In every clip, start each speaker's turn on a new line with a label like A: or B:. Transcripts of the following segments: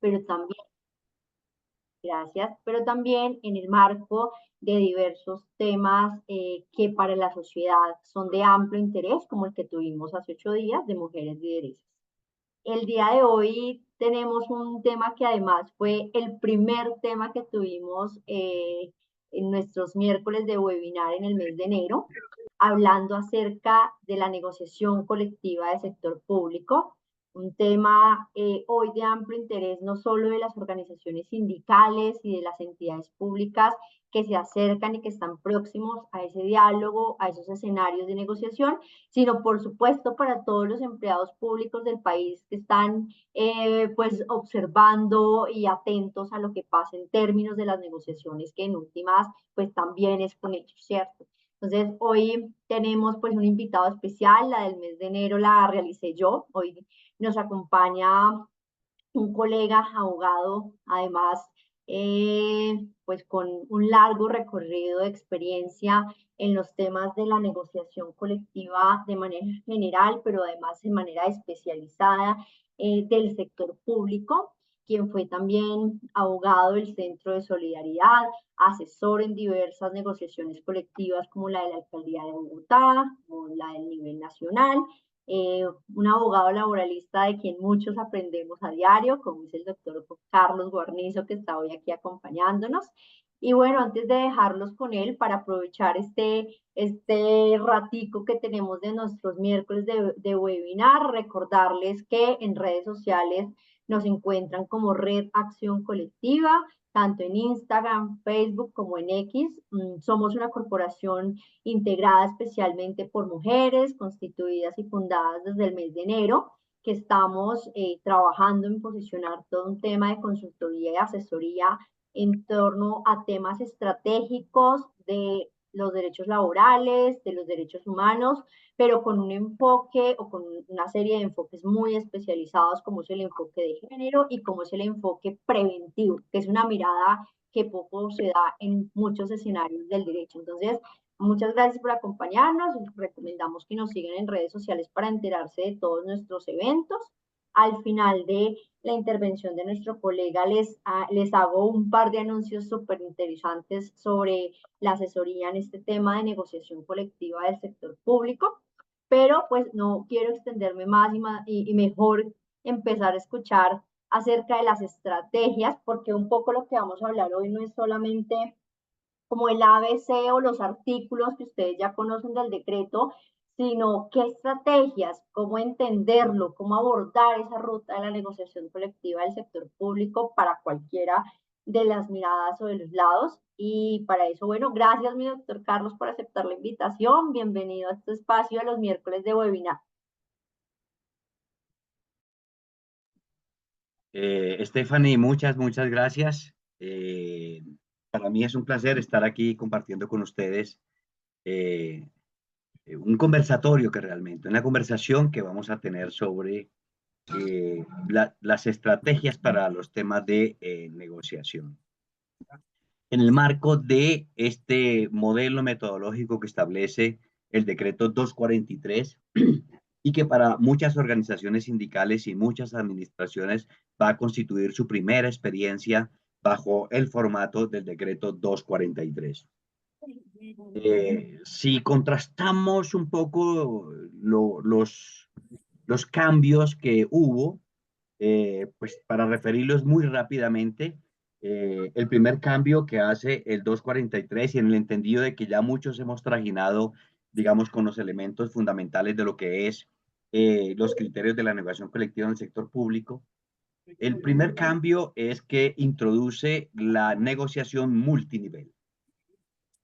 A: pero también, gracias, pero también en el marco de diversos temas que para la sociedad son de amplio interés, como el que tuvimos hace 8 días de mujeres lideresas. El día de hoy tenemos un tema que además fue el primer tema que tuvimos en nuestros miércoles de webinar en el mes de enero, hablando acerca de la negociación colectiva del sector público, un tema hoy de amplio interés no solo de las organizaciones sindicales y de las entidades públicas que se acercan y que están próximos a ese diálogo, a esos escenarios de negociación, sino por supuesto para todos los empleados públicos del país que están pues observando y atentos a lo que pasa en términos de las negociaciones, que en últimas pues también es con ellos, ¿cierto? Entonces, hoy tenemos pues un invitado especial, la del mes de enero la realicé yo, hoy nos acompaña un colega abogado, además, pues con un largo recorrido de experiencia en los temas de la negociación colectiva de manera general, pero además de manera especializada del sector público, quien fue también abogado del Centro de Solidaridad, asesor en diversas negociaciones colectivas como la de la Alcaldía de Bogotá, como la del nivel nacional, un abogado laboralista de quien muchos aprendemos a diario, como es el doctor Carlos Guarnizo, que está hoy aquí acompañándonos. Y bueno, antes de dejarlos con él, para aprovechar este ratico que tenemos de nuestros miércoles de webinar, recordarles que en redes sociales nos encuentran como Red Acción Colectiva, tanto en Instagram, Facebook como en X. Somos una corporación integrada especialmente por mujeres, constituidas y fundadas desde el mes de enero, que estamos trabajando en posicionar todo un tema de consultoría y asesoría en torno a temas estratégicos de los derechos laborales, de los derechos humanos, pero con un enfoque o con una serie de enfoques muy especializados, como es el enfoque de género y como es el enfoque preventivo, que es una mirada que poco se da en muchos escenarios del derecho. Entonces, muchas gracias por acompañarnos. Les recomendamos que nos sigan en redes sociales para enterarse de todos nuestros eventos. Al final de la intervención de nuestro colega les hago un par de anuncios súper interesantes sobre la asesoría en este tema de negociación colectiva del sector público, pero pues no quiero extenderme más y mejor empezar a escuchar acerca de las estrategias, porque un poco lo que vamos a hablar hoy no es solamente como el ABC o los artículos que ustedes ya conocen del decreto, sino qué estrategias, cómo entenderlo, cómo abordar esa ruta de la negociación colectiva del sector público para cualquiera de las miradas o de los lados. Y para eso, bueno, gracias, mi doctor Carlos, por aceptar la invitación. Bienvenido a este espacio de los miércoles de webinar.
B: Stephanie, muchas gracias. Para mí es un placer estar aquí compartiendo con ustedes eh, un conversatorio una conversación que vamos a tener sobre las estrategias para los temas de negociación. En el marco de este modelo metodológico que establece el decreto 243 y que para muchas organizaciones sindicales y muchas administraciones va a constituir su primera experiencia bajo el formato del decreto 243. Si contrastamos un poco los cambios que hubo, pues para referirlos muy rápidamente, el primer cambio que hace el 243 y en el entendido de que ya muchos hemos trajinado, digamos, con los elementos fundamentales de lo que es los criterios de la negociación colectiva en el sector público, el primer cambio es que introduce la negociación multinivel.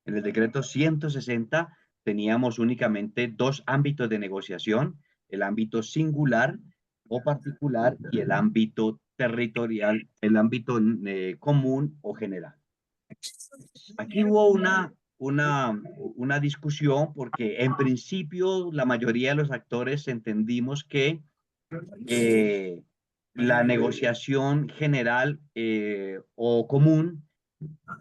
B: En el decreto 160 teníamos únicamente dos ámbitos de negociación, el ámbito singular o particular y el ámbito territorial, el ámbito común o general. Aquí hubo una discusión porque en principio la mayoría de los actores entendimos que la negociación general o común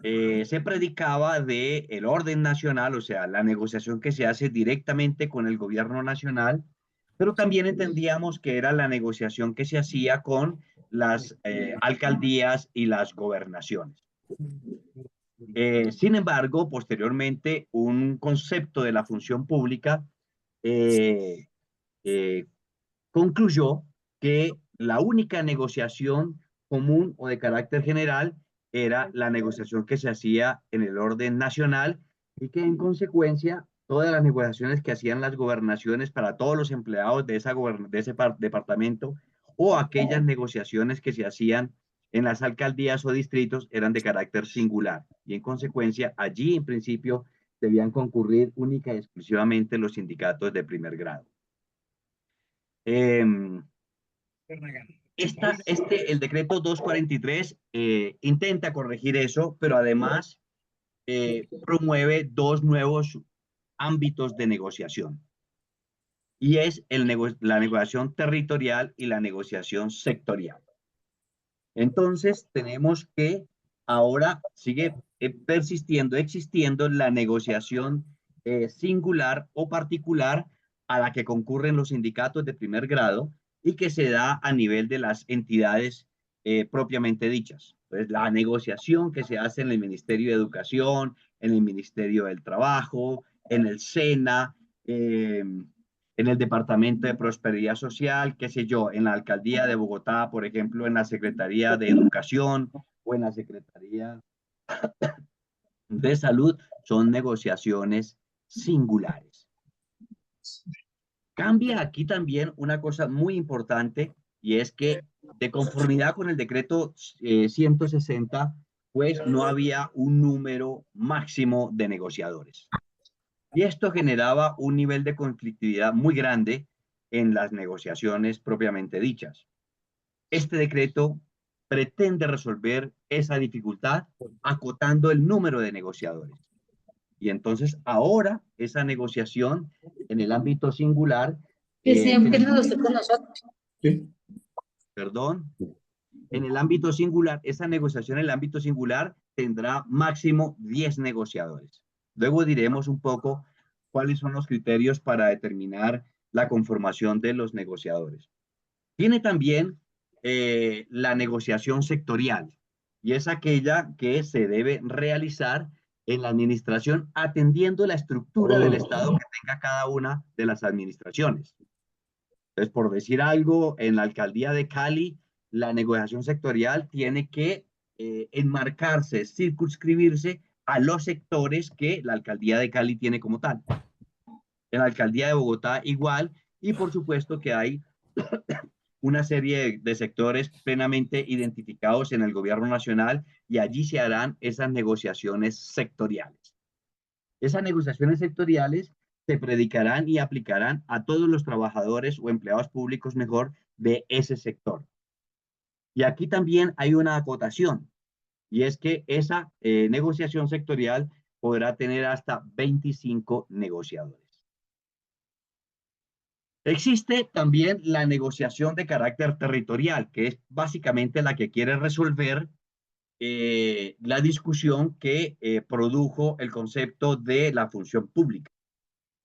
B: se predicaba de el orden nacional, o sea, la negociación que se hace directamente con el gobierno nacional pero también entendíamos que era la negociación que se hacía con las alcaldías y las gobernaciones. Sin embargo, posteriormente, un concepto de la función pública eh, eh, concluyó que la única negociación común o de carácter general era la negociación que se hacía en el orden nacional y que en consecuencia todas las negociaciones que hacían las gobernaciones para todos los empleados de, de ese departamento o aquellas negociaciones que se hacían en las alcaldías o distritos eran de carácter singular y en consecuencia allí en principio debían concurrir única y exclusivamente los sindicatos de primer grado. Eh, el decreto 243 intenta corregir eso, pero además promueve dos nuevos ámbitos de negociación. Y es la negociación territorial y la negociación sectorial. Entonces, tenemos que ahora sigue existiendo la negociación singular o particular a la que concurren los sindicatos de primer grado y que se da a nivel de las entidades propiamente dichas. Entonces, la negociación que se hace en el Ministerio de Educación, en el Ministerio del Trabajo, en el SENA, en el Departamento de Prosperidad Social, qué sé yo, en la Alcaldía de Bogotá, por ejemplo, en la Secretaría de Educación o en la Secretaría de Salud, son negociaciones singulares. Cambia aquí también una cosa muy importante y es que de conformidad con el decreto 160, pues no había un número máximo de negociadores. Y esto generaba un nivel de conflictividad muy grande en las negociaciones propiamente dichas. Este decreto pretende resolver esa dificultad acotando el número de negociadores. Y entonces ahora esa negociación en el ámbito singular,
C: Que siempre nos esté con nosotros. Sí.
B: perdón, en el ámbito singular, esa negociación en el ámbito singular tendrá máximo 10 negociadores. Luego diremos un poco cuáles son los criterios para determinar la conformación de los negociadores. Tiene también la negociación sectorial y es aquella que se debe realizar en la administración atendiendo la estructura del Estado que tenga cada una de las administraciones. Entonces, por decir algo, en la alcaldía de Cali, la negociación sectorial tiene que enmarcarse, circunscribirse a los sectores que la alcaldía de Cali tiene como tal. En la alcaldía de Bogotá igual, y por supuesto que hay una serie de sectores plenamente identificados en el gobierno nacional y allí se harán esas negociaciones sectoriales. Esas negociaciones sectoriales se predicarán y aplicarán a todos los trabajadores o empleados públicos mejor de ese sector. Y aquí también hay una acotación, y es que esa negociación sectorial podrá tener hasta 25 negociadores. Existe también la negociación de carácter territorial, que es básicamente la que quiere resolver la discusión que produjo el concepto de la función pública.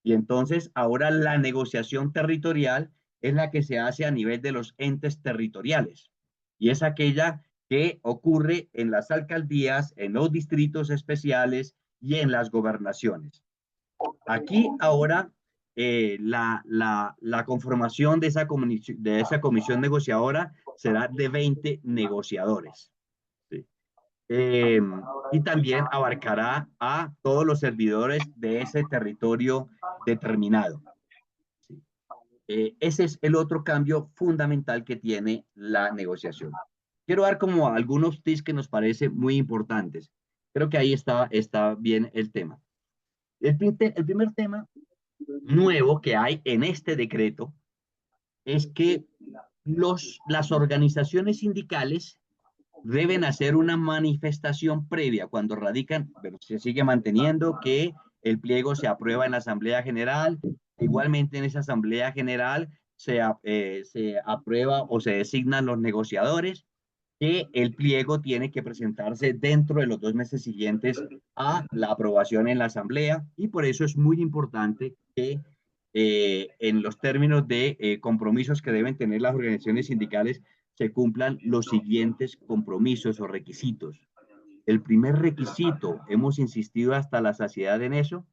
B: Y entonces ahora la negociación territorial es la que se hace a nivel de los entes territoriales. Y es aquella que ocurre en las alcaldías, en los distritos especiales y en las gobernaciones. Aquí ahora la conformación de esa comisión negociadora será de 20 negociadores. ¿Sí? Y también abarcará a todos los servidores de ese territorio determinado. ¿Sí? Ese es el otro cambio fundamental que tiene la negociación. Quiero dar como algunos tips que nos parecen muy importantes. Creo que ahí está bien el tema. El primer tema nuevo que hay en este decreto es que las organizaciones sindicales deben hacer una manifestación previa cuando radican, pero se sigue manteniendo que el pliego se aprueba en la Asamblea General. Igualmente en esa Asamblea General se aprueba o se designan los negociadores, que el pliego tiene que presentarse dentro de los 2 meses siguientes a la aprobación en la Asamblea y por eso es muy importante que en los términos de compromisos que deben tener las organizaciones sindicales, se cumplan los siguientes compromisos o requisitos. El primer requisito, hemos insistido hasta la saciedad en eso,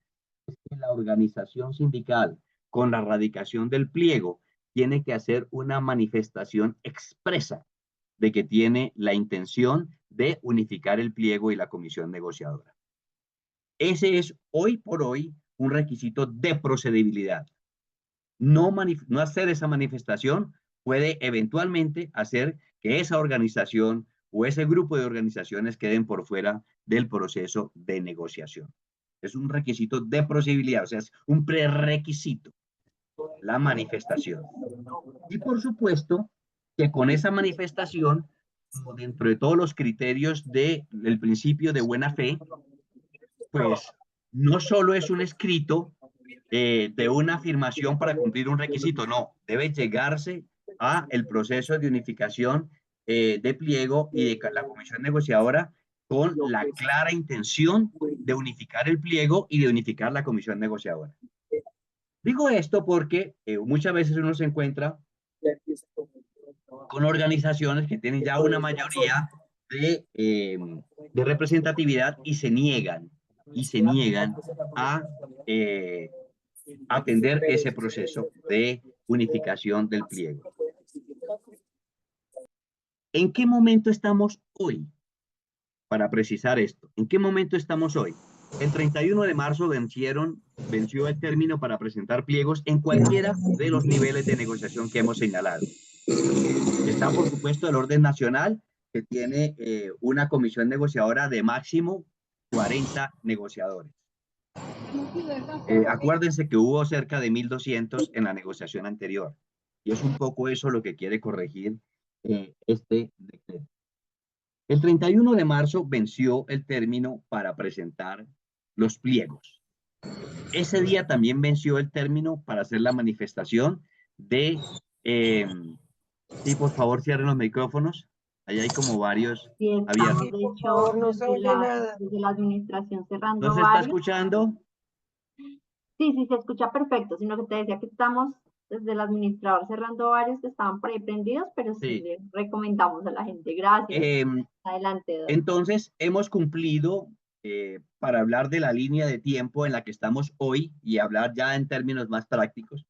B: es que la organización sindical, con la radicación del pliego, tiene que hacer una manifestación expresa de que tiene la intención de unificar el pliego y la comisión negociadora. Ese es hoy por hoy un requisito de procedibilidad. No hacer esa manifestación puede eventualmente hacer que esa organización o ese grupo de organizaciones queden por fuera del proceso de negociación. Es un requisito de procedibilidad, o sea, es un prerequisito, la manifestación. Y por supuesto que con esa manifestación, dentro de todos los criterios del principio de buena fe, pues no solo es un escrito de una afirmación para cumplir un requisito, no, debe llegarse a el proceso de unificación de pliego y de la comisión negociadora con la clara intención de unificar el pliego y de unificar la comisión negociadora. Digo esto porque muchas veces uno se encuentra con organizaciones que tienen ya una mayoría de representatividad y se niegan a atender ese proceso de unificación del pliego. ¿En qué momento estamos hoy? Para precisar esto, ¿en qué momento estamos hoy? El 31 de marzo venció el término para presentar pliegos en cualquiera de los niveles de negociación que hemos señalado. Está, por supuesto, el orden nacional, que tiene una comisión negociadora de máximo 40 negociadores. Acuérdense que hubo cerca de 1.200 en la negociación anterior. Y es un poco eso lo que quiere corregir este decreto. El 31 de marzo venció el término para presentar los pliegos. Ese día también venció el término para hacer la manifestación de... sí, por favor, cierren los micrófonos. Ahí hay como varios
A: Sí, estamos,
B: abiertos.
A: de hecho, desde la administración
B: ¿No
A: cerrando
B: se está
A: varios.
B: escuchando?
A: Sí, sí, se escucha perfecto, sino que te decía que estamos desde el administrador cerrando varios que estaban por ahí prendidos, pero sí
B: Sí.
A: le recomendamos a la gente. Gracias. Adelante, Don.
B: Entonces, hemos cumplido, para hablar de la línea de tiempo en la que estamos hoy y hablar ya en términos más prácticos,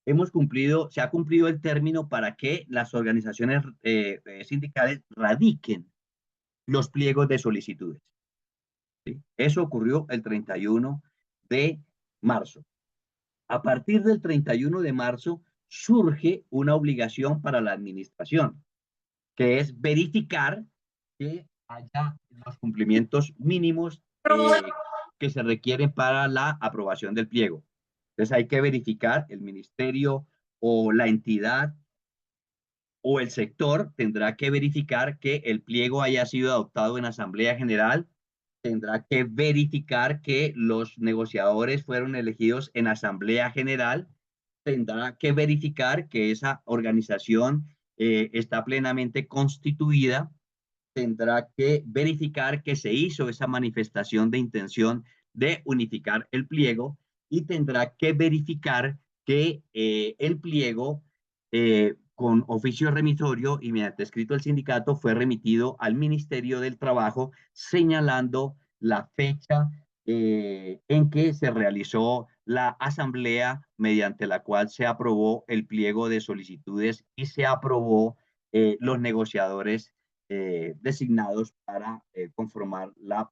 B: se ha cumplido el término para que las organizaciones sindicales radiquen los pliegos de solicitudes. ¿Sí? Eso ocurrió el 31 de marzo. A partir del 31 de marzo surge una obligación para la administración, que es verificar que haya los cumplimientos mínimos que se requieren para la aprobación del pliego. Entonces hay que verificar, el ministerio o la entidad o el sector tendrá que verificar que el pliego haya sido adoptado en Asamblea General, tendrá que verificar que los negociadores fueron elegidos en Asamblea General, tendrá que verificar que esa organización está plenamente constituida, tendrá que verificar que se hizo esa manifestación de intención de unificar el pliego y tendrá que verificar que el pliego con oficio remitorio y mediante escrito del sindicato fue remitido al Ministerio del Trabajo señalando la fecha en que se realizó la asamblea mediante la cual se aprobó el pliego de solicitudes y se aprobó los negociadores designados para conformar la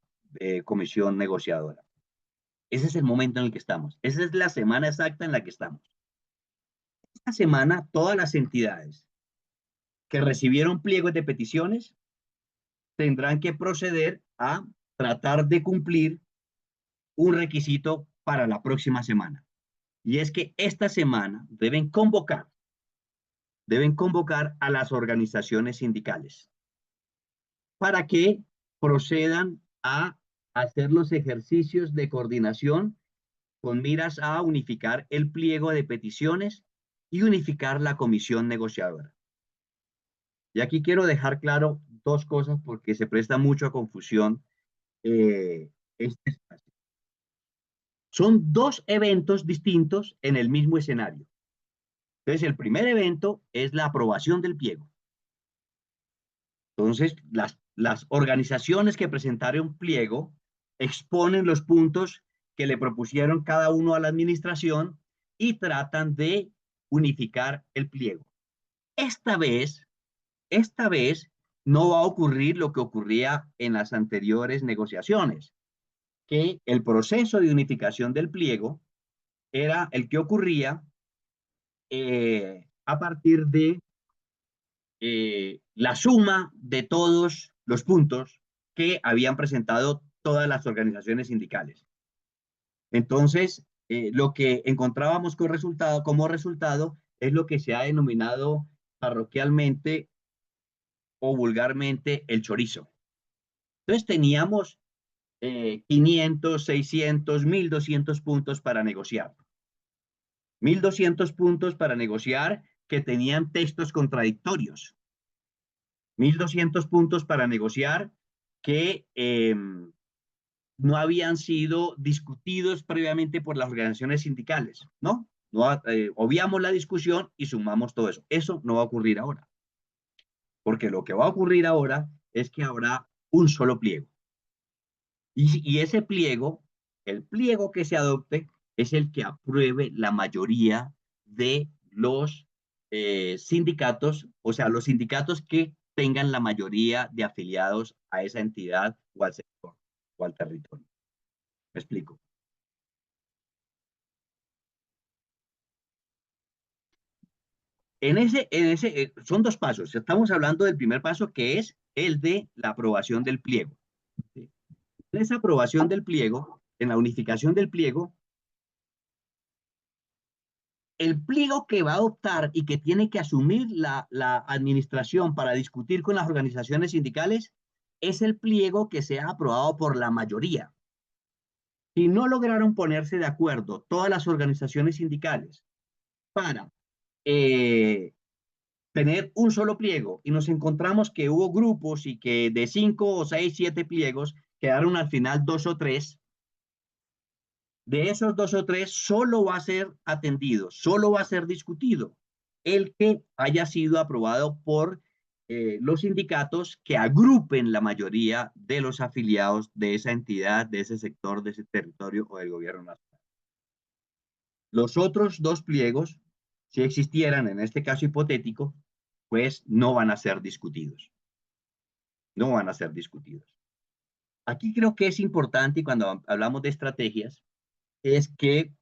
B: comisión negociadora. Ese es el momento en el que estamos. Esa es la semana exacta en la que estamos. Esta semana, todas las entidades que recibieron pliegos de peticiones tendrán que proceder a tratar de cumplir un requisito para la próxima semana. Y es que esta semana deben convocar a las organizaciones sindicales para que procedan a hacer los ejercicios de coordinación con miras a unificar el pliego de peticiones y unificar la comisión negociadora. Y aquí quiero dejar claro dos cosas porque se presta mucho a confusión este espacio. Son dos eventos distintos en el mismo escenario. Entonces, el primer evento es la aprobación del pliego. Entonces, las organizaciones que presentaron pliego exponen los puntos que le propusieron cada uno a la administración y tratan de unificar el pliego. Esta vez no va a ocurrir lo que ocurría en las anteriores negociaciones, que el proceso de unificación del pliego era el que ocurría a partir de la suma de todos los puntos que habían presentado todas las organizaciones sindicales. Entonces, lo que encontrábamos como resultado es lo que se ha denominado parroquialmente o vulgarmente el chorizo. Entonces teníamos 500, 600, 1200 puntos para negociar. 1200 puntos para negociar que tenían textos contradictorios. 1200 puntos para negociar que no habían sido discutidos previamente por las organizaciones sindicales, ¿no? Obviamos la discusión y sumamos todo eso. Eso no va a ocurrir ahora. Porque lo que va a ocurrir ahora es que habrá un solo pliego. Y ese pliego, el pliego que se adopte, es el que apruebe la mayoría de los sindicatos, o sea, los sindicatos que tengan la mayoría de afiliados a esa entidad o al sector o al territorio. ¿Me explico? Son dos pasos. Estamos hablando del primer paso, que es el de la aprobación del pliego. ¿Sí? En esa aprobación del pliego, en la unificación del pliego, el pliego que va a adoptar y que tiene que asumir la administración para discutir con las organizaciones sindicales es el pliego que sea aprobado por la mayoría. Si no lograron ponerse de acuerdo todas las organizaciones sindicales para tener un solo pliego y nos encontramos que hubo grupos y que de 5 o 6, 7 pliegos quedaron al final 2 o 3, de esos 2 o 3 solo va a ser atendido, solo va a ser discutido el que haya sido aprobado por los sindicatos que agrupen la mayoría de los afiliados de esa entidad, de ese sector, de ese territorio o del gobierno nacional. Los otros dos pliegos, si existieran en este caso hipotético, pues no van a ser discutidos. No van a ser discutidos. Aquí creo que es importante, y cuando hablamos de estrategias, es que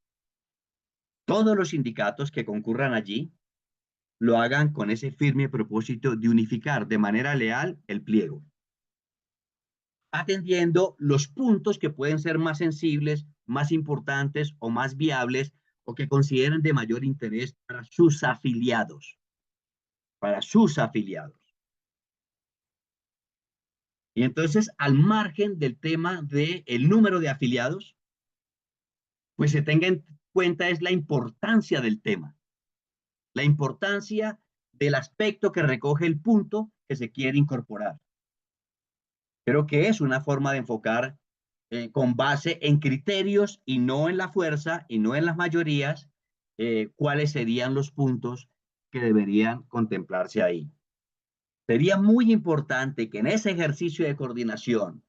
B: todos los sindicatos que concurran allí lo hagan con ese firme propósito de unificar de manera leal el pliego, atendiendo los puntos que pueden ser más sensibles, más importantes o más viables o que consideren de mayor interés para sus afiliados. Para sus afiliados. Y entonces, al margen del tema del número de afiliados, pues se tenga en cuenta es la importancia del tema, la importancia del aspecto que recoge el punto que se quiere incorporar. Creo que es una forma de enfocar con base en criterios y no en la fuerza y no en las mayorías, cuáles serían los puntos que deberían contemplarse ahí. Sería muy importante que en ese ejercicio de coordinación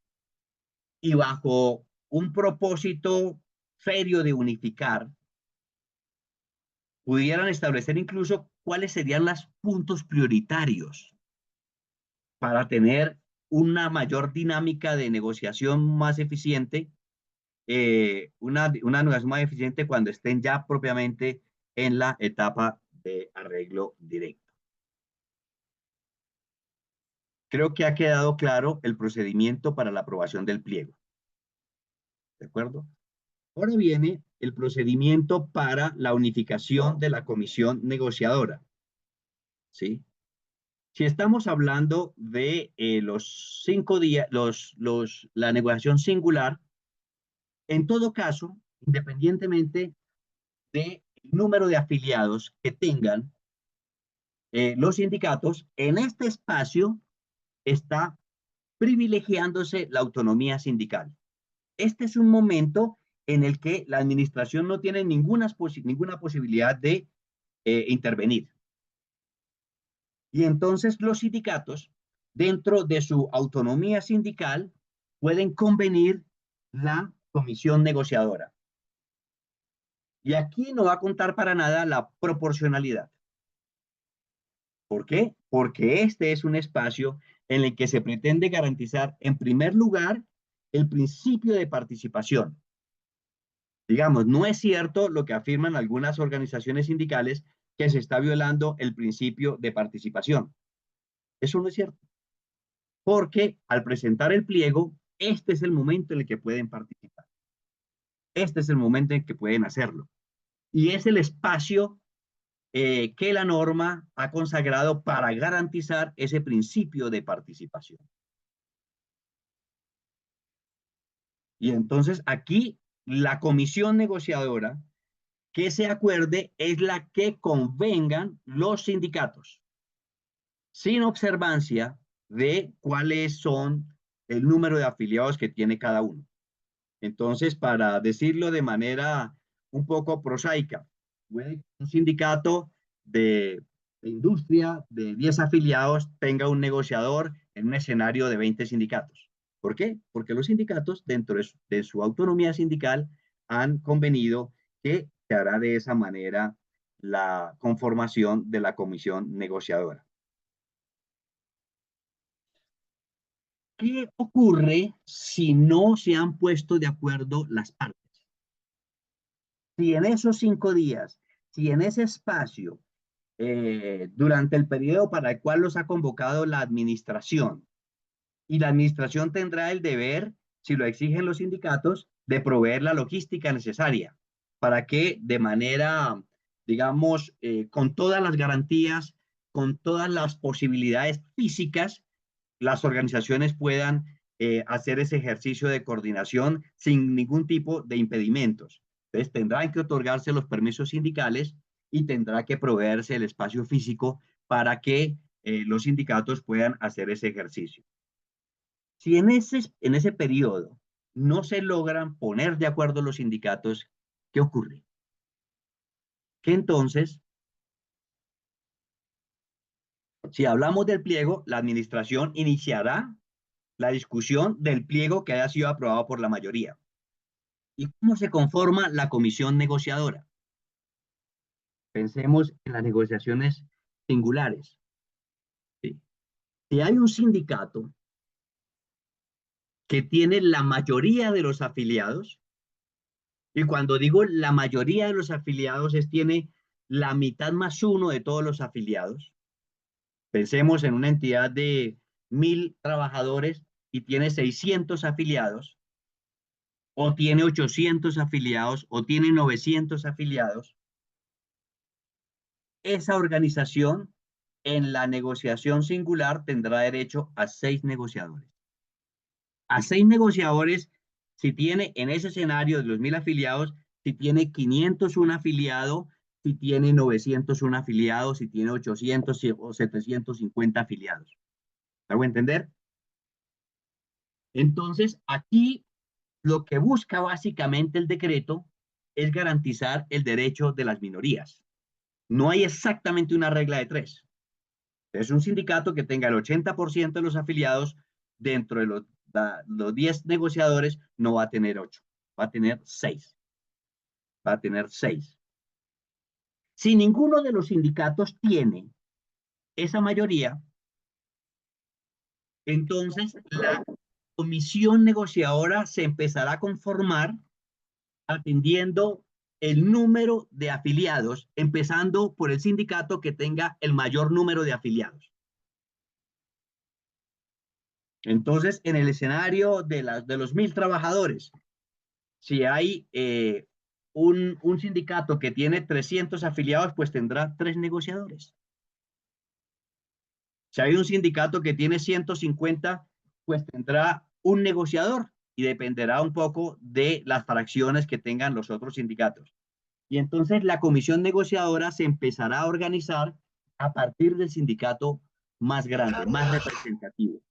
B: y bajo un propósito serio de unificar, pudieran establecer incluso cuáles serían los puntos prioritarios para tener una mayor dinámica de negociación más eficiente, una negociación más eficiente cuando estén ya propiamente en la etapa de arreglo directo. Creo que ha quedado claro el procedimiento para la aprobación del pliego. ¿De acuerdo? Ahora viene el procedimiento para la unificación de la comisión negociadora. ¿Sí? Si estamos hablando de los 5 días, la negociación singular, en todo caso, independientemente del número de afiliados que tengan los sindicatos, en este espacio está privilegiándose la autonomía sindical. Este es un momento en el que la administración no tiene ninguna posibilidad de intervenir. Y entonces los sindicatos, dentro de su autonomía sindical, pueden convenir la comisión negociadora. Y aquí no va a contar para nada la proporcionalidad. ¿Por qué? Porque este es un espacio en el que se pretende garantizar, en primer lugar, el principio de participación. Digamos, no es cierto lo que afirman algunas organizaciones sindicales que se está violando el principio de participación. Eso no es cierto. Porque al presentar el pliego, este es el momento en el que pueden participar. Este es el momento en que pueden hacerlo. Y es el espacio que la norma ha consagrado para garantizar ese principio de participación. Y entonces aquí la comisión negociadora que se acuerde es la que convengan los sindicatos, sin observancia de cuáles son el número de afiliados que tiene cada uno. Entonces, para decirlo de manera un poco prosaica, puede que un sindicato de industria de 10 afiliados tenga un negociador en un escenario de 20 sindicatos. ¿Por qué? Porque los sindicatos, dentro de su autonomía sindical, han convenido que se hará de esa manera la conformación de la comisión negociadora. ¿Qué ocurre si no se han puesto de acuerdo las partes? Si en esos 5 días, si en ese espacio, durante el periodo para el cual los ha convocado la administración, y la administración tendrá el deber, si lo exigen los sindicatos, de proveer la logística necesaria para que de manera, digamos, con todas las garantías, con todas las posibilidades físicas, las organizaciones puedan hacer ese ejercicio de coordinación sin ningún tipo de impedimentos. Entonces tendrán que otorgarse los permisos sindicales y tendrá que proveerse el espacio físico para que los sindicatos puedan hacer ese ejercicio. Si en ese periodo no se logran poner de acuerdo los sindicatos, ¿qué ocurre? Que entonces, si hablamos del pliego, la administración iniciará la discusión del pliego que haya sido aprobado por la mayoría. ¿Y cómo se conforma la comisión negociadora? Pensemos en las negociaciones singulares. ¿Sí? Si hay un sindicato que tiene la mayoría de los afiliados, y cuando digo la mayoría de los afiliados tiene la mitad más uno de todos los afiliados, pensemos en una entidad de 1000 trabajadores y tiene 600 afiliados, o tiene 800 afiliados, o tiene 900 afiliados, esa organización en la negociación singular tendrá derecho a 6 negociadores. A 6 negociadores si tiene en ese escenario de los 1000 afiliados, si tiene 501 afiliado, si tiene 901 afiliados, si tiene 800 o 750 afiliados. ¿Me hago entender? Entonces, aquí lo que busca básicamente el decreto es garantizar el derecho de las minorías. No hay exactamente una regla de 3. Es un sindicato que tenga el 80% de los afiliados dentro de los 10 negociadores, no va a tener 8, va a tener 6. Va a tener 6. Si ninguno de los sindicatos tiene esa mayoría, entonces la comisión negociadora se empezará a conformar atendiendo el número de afiliados, empezando por el sindicato que tenga el mayor número de afiliados. Entonces, en el escenario de los 1000 trabajadores, si hay un sindicato que tiene 300 afiliados, pues tendrá 3 negociadores. Si hay un sindicato que tiene 150, pues tendrá un negociador y dependerá un poco de las fracciones que tengan los otros sindicatos. Y entonces la comisión negociadora se empezará a organizar a partir del sindicato más grande, más representativo.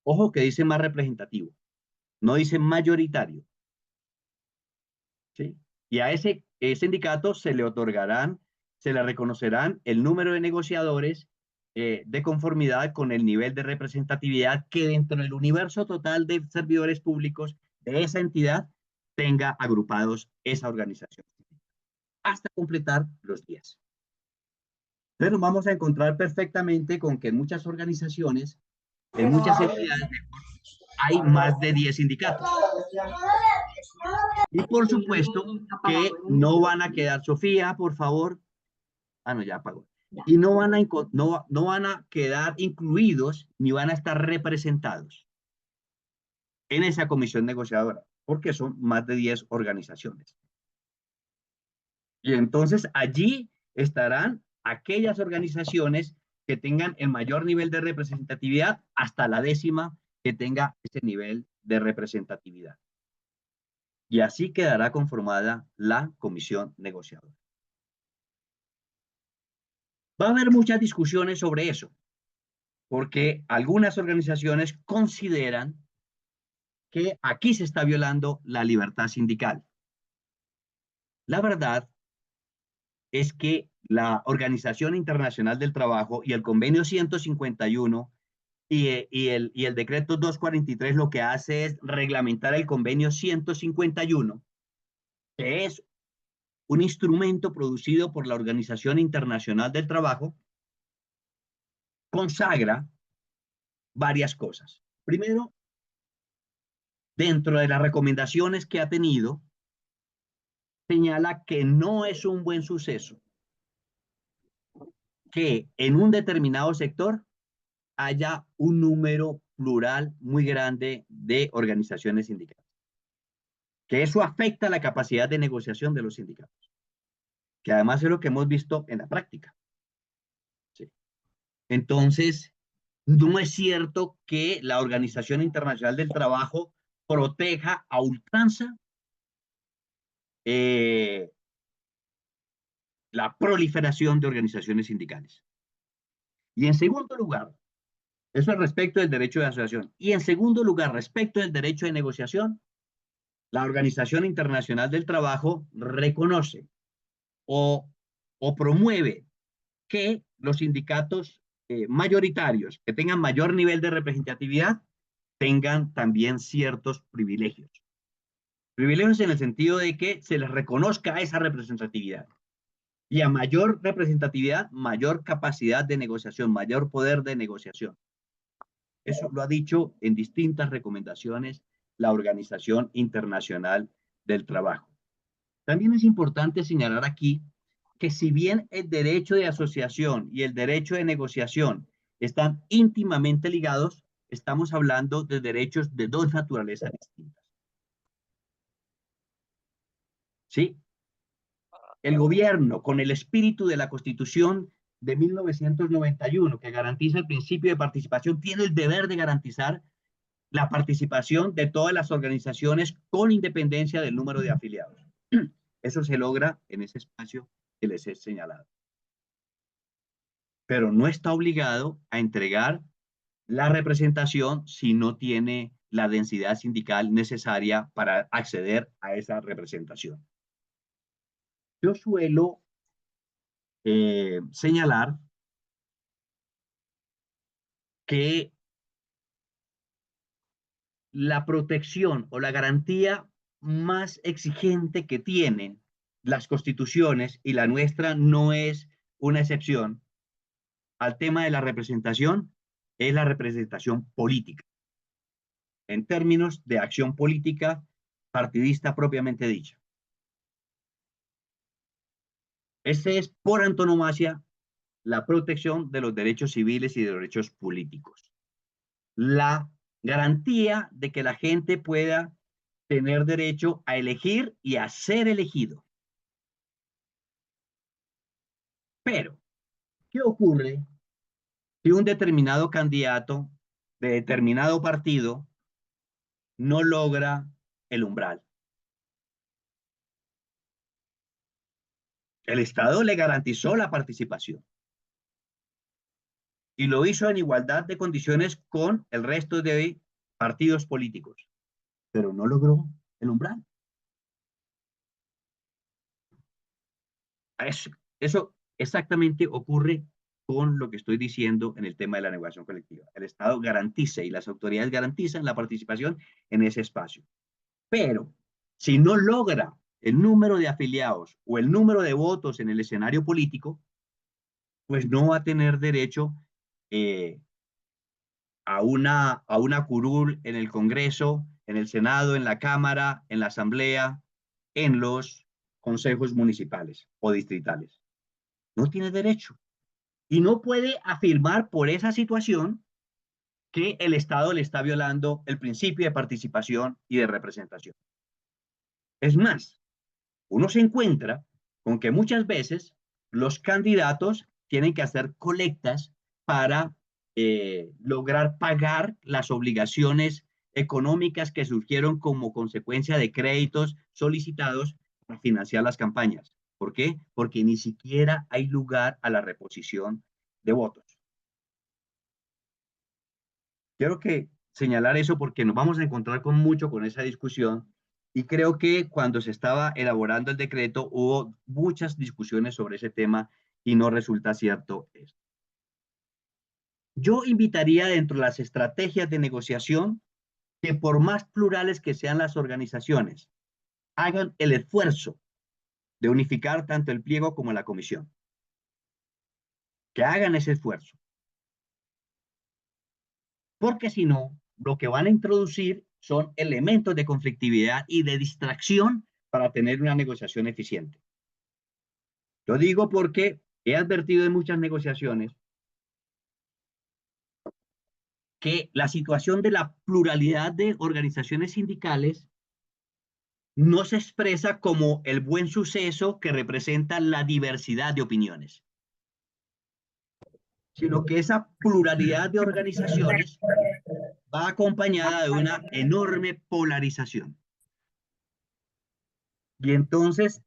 B: Ojo que dice más representativo, no dice mayoritario. ¿sí? Y a ese sindicato se le otorgarán, se le reconocerán el número de negociadores de conformidad con el nivel de representatividad que dentro del universo total de servidores públicos de esa entidad tenga agrupados esa organización, hasta completar los 10. Entonces nos vamos a encontrar perfectamente con que en muchas organizaciones, en muchas entidades, hay más de 10 sindicatos. Y por supuesto que no van a quedar, Sofía, por favor. Ah, no, ya apagó. Y no van a quedar incluidos ni van a estar representados en esa comisión negociadora, porque son más de 10 organizaciones. Y entonces allí estarán aquellas organizaciones que tengan el mayor nivel de representatividad hasta la 10ª que tenga ese nivel de representatividad. Y así quedará conformada la comisión negociadora. Va a haber muchas discusiones sobre eso, porque algunas organizaciones consideran que aquí se está violando la libertad sindical. La verdad es que la Organización Internacional del Trabajo y el Convenio 151 y el decreto 243 lo que hace es reglamentar el Convenio 151, que es un instrumento producido por la Organización Internacional del Trabajo, consagra varias cosas. Primero, dentro de las recomendaciones que ha tenido, señala que no es un buen suceso que en un determinado sector haya un número plural muy grande de organizaciones sindicales, que eso afecta la capacidad de negociación de los sindicatos, que además es lo que hemos visto en la práctica. ¿Sí? Entonces, no es cierto que la Organización Internacional del Trabajo proteja a ultranza la proliferación de organizaciones sindicales. Y en segundo lugar, eso es respecto del derecho de asociación. Y en segundo lugar, respecto del derecho de negociación, la Organización Internacional del Trabajo reconoce o promueve que los sindicatos mayoritarios que tengan mayor nivel de representatividad tengan también ciertos privilegios. Privilegios en el sentido de que se les reconozca esa representatividad. Y a mayor representatividad, mayor capacidad de negociación, mayor poder de negociación. Eso lo ha dicho en distintas recomendaciones la Organización Internacional del Trabajo. También es importante señalar aquí que si bien el derecho de asociación y el derecho de negociación están íntimamente ligados, estamos hablando de derechos de dos naturalezas distintas. ¿Sí? El gobierno, con el espíritu de la Constitución de 1991, que garantiza el principio de participación, tiene el deber de garantizar la participación de todas las organizaciones con independencia del número de afiliados. Eso se logra en ese espacio que les he señalado. Pero no está obligado a entregar la representación si no tiene la densidad sindical necesaria para acceder a esa representación. Yo suelo señalar que la protección o la garantía más exigente que tienen las constituciones, y la nuestra no es una excepción, al tema de la representación, es la representación política, en términos de acción política partidista propiamente dicha. Ese es por antonomasia la protección de los derechos civiles y de los derechos políticos. La garantía de que la gente pueda tener derecho a elegir y a ser elegido. Pero, ¿qué ocurre si un determinado candidato de determinado partido no logra el umbral? El Estado le garantizó la participación y lo hizo en igualdad de condiciones con el resto de partidos políticos, pero no logró el umbral. Eso exactamente ocurre con lo que estoy diciendo en el tema de la negociación colectiva. El Estado garantiza y las autoridades garantizan la participación en ese espacio. Pero si no logra el número de afiliados o el número de votos en el escenario político, pues no va a tener derecho eh, a una curul en el Congreso, en el Senado, en la Cámara, en la Asamblea, en los consejos municipales o distritales. No tiene derecho. Y no puede afirmar por esa situación que el Estado le está violando el principio de participación y de representación. Es más, uno se encuentra con que muchas veces los candidatos tienen que hacer colectas para lograr pagar las obligaciones económicas que surgieron como consecuencia de créditos solicitados para financiar las campañas. ¿Por qué? Porque ni siquiera hay lugar a la reposición de votos. Quiero que señalar eso porque nos vamos a encontrar con mucho con esa discusión y creo que cuando se estaba elaborando el decreto hubo muchas discusiones sobre ese tema y no resulta cierto esto. Yo invitaría dentro de las estrategias de negociación que por más plurales que sean las organizaciones, hagan el esfuerzo de unificar tanto el pliego como la comisión. Que hagan ese esfuerzo. Porque si no, lo que van a introducir son elementos de conflictividad y de distracción para tener una negociación eficiente. Yo digo porque he advertido en muchas negociaciones que la situación de la pluralidad de organizaciones sindicales no se expresa como el buen suceso que representa la diversidad de opiniones, sino que esa pluralidad de organizaciones va acompañada de una enorme polarización. Y entonces,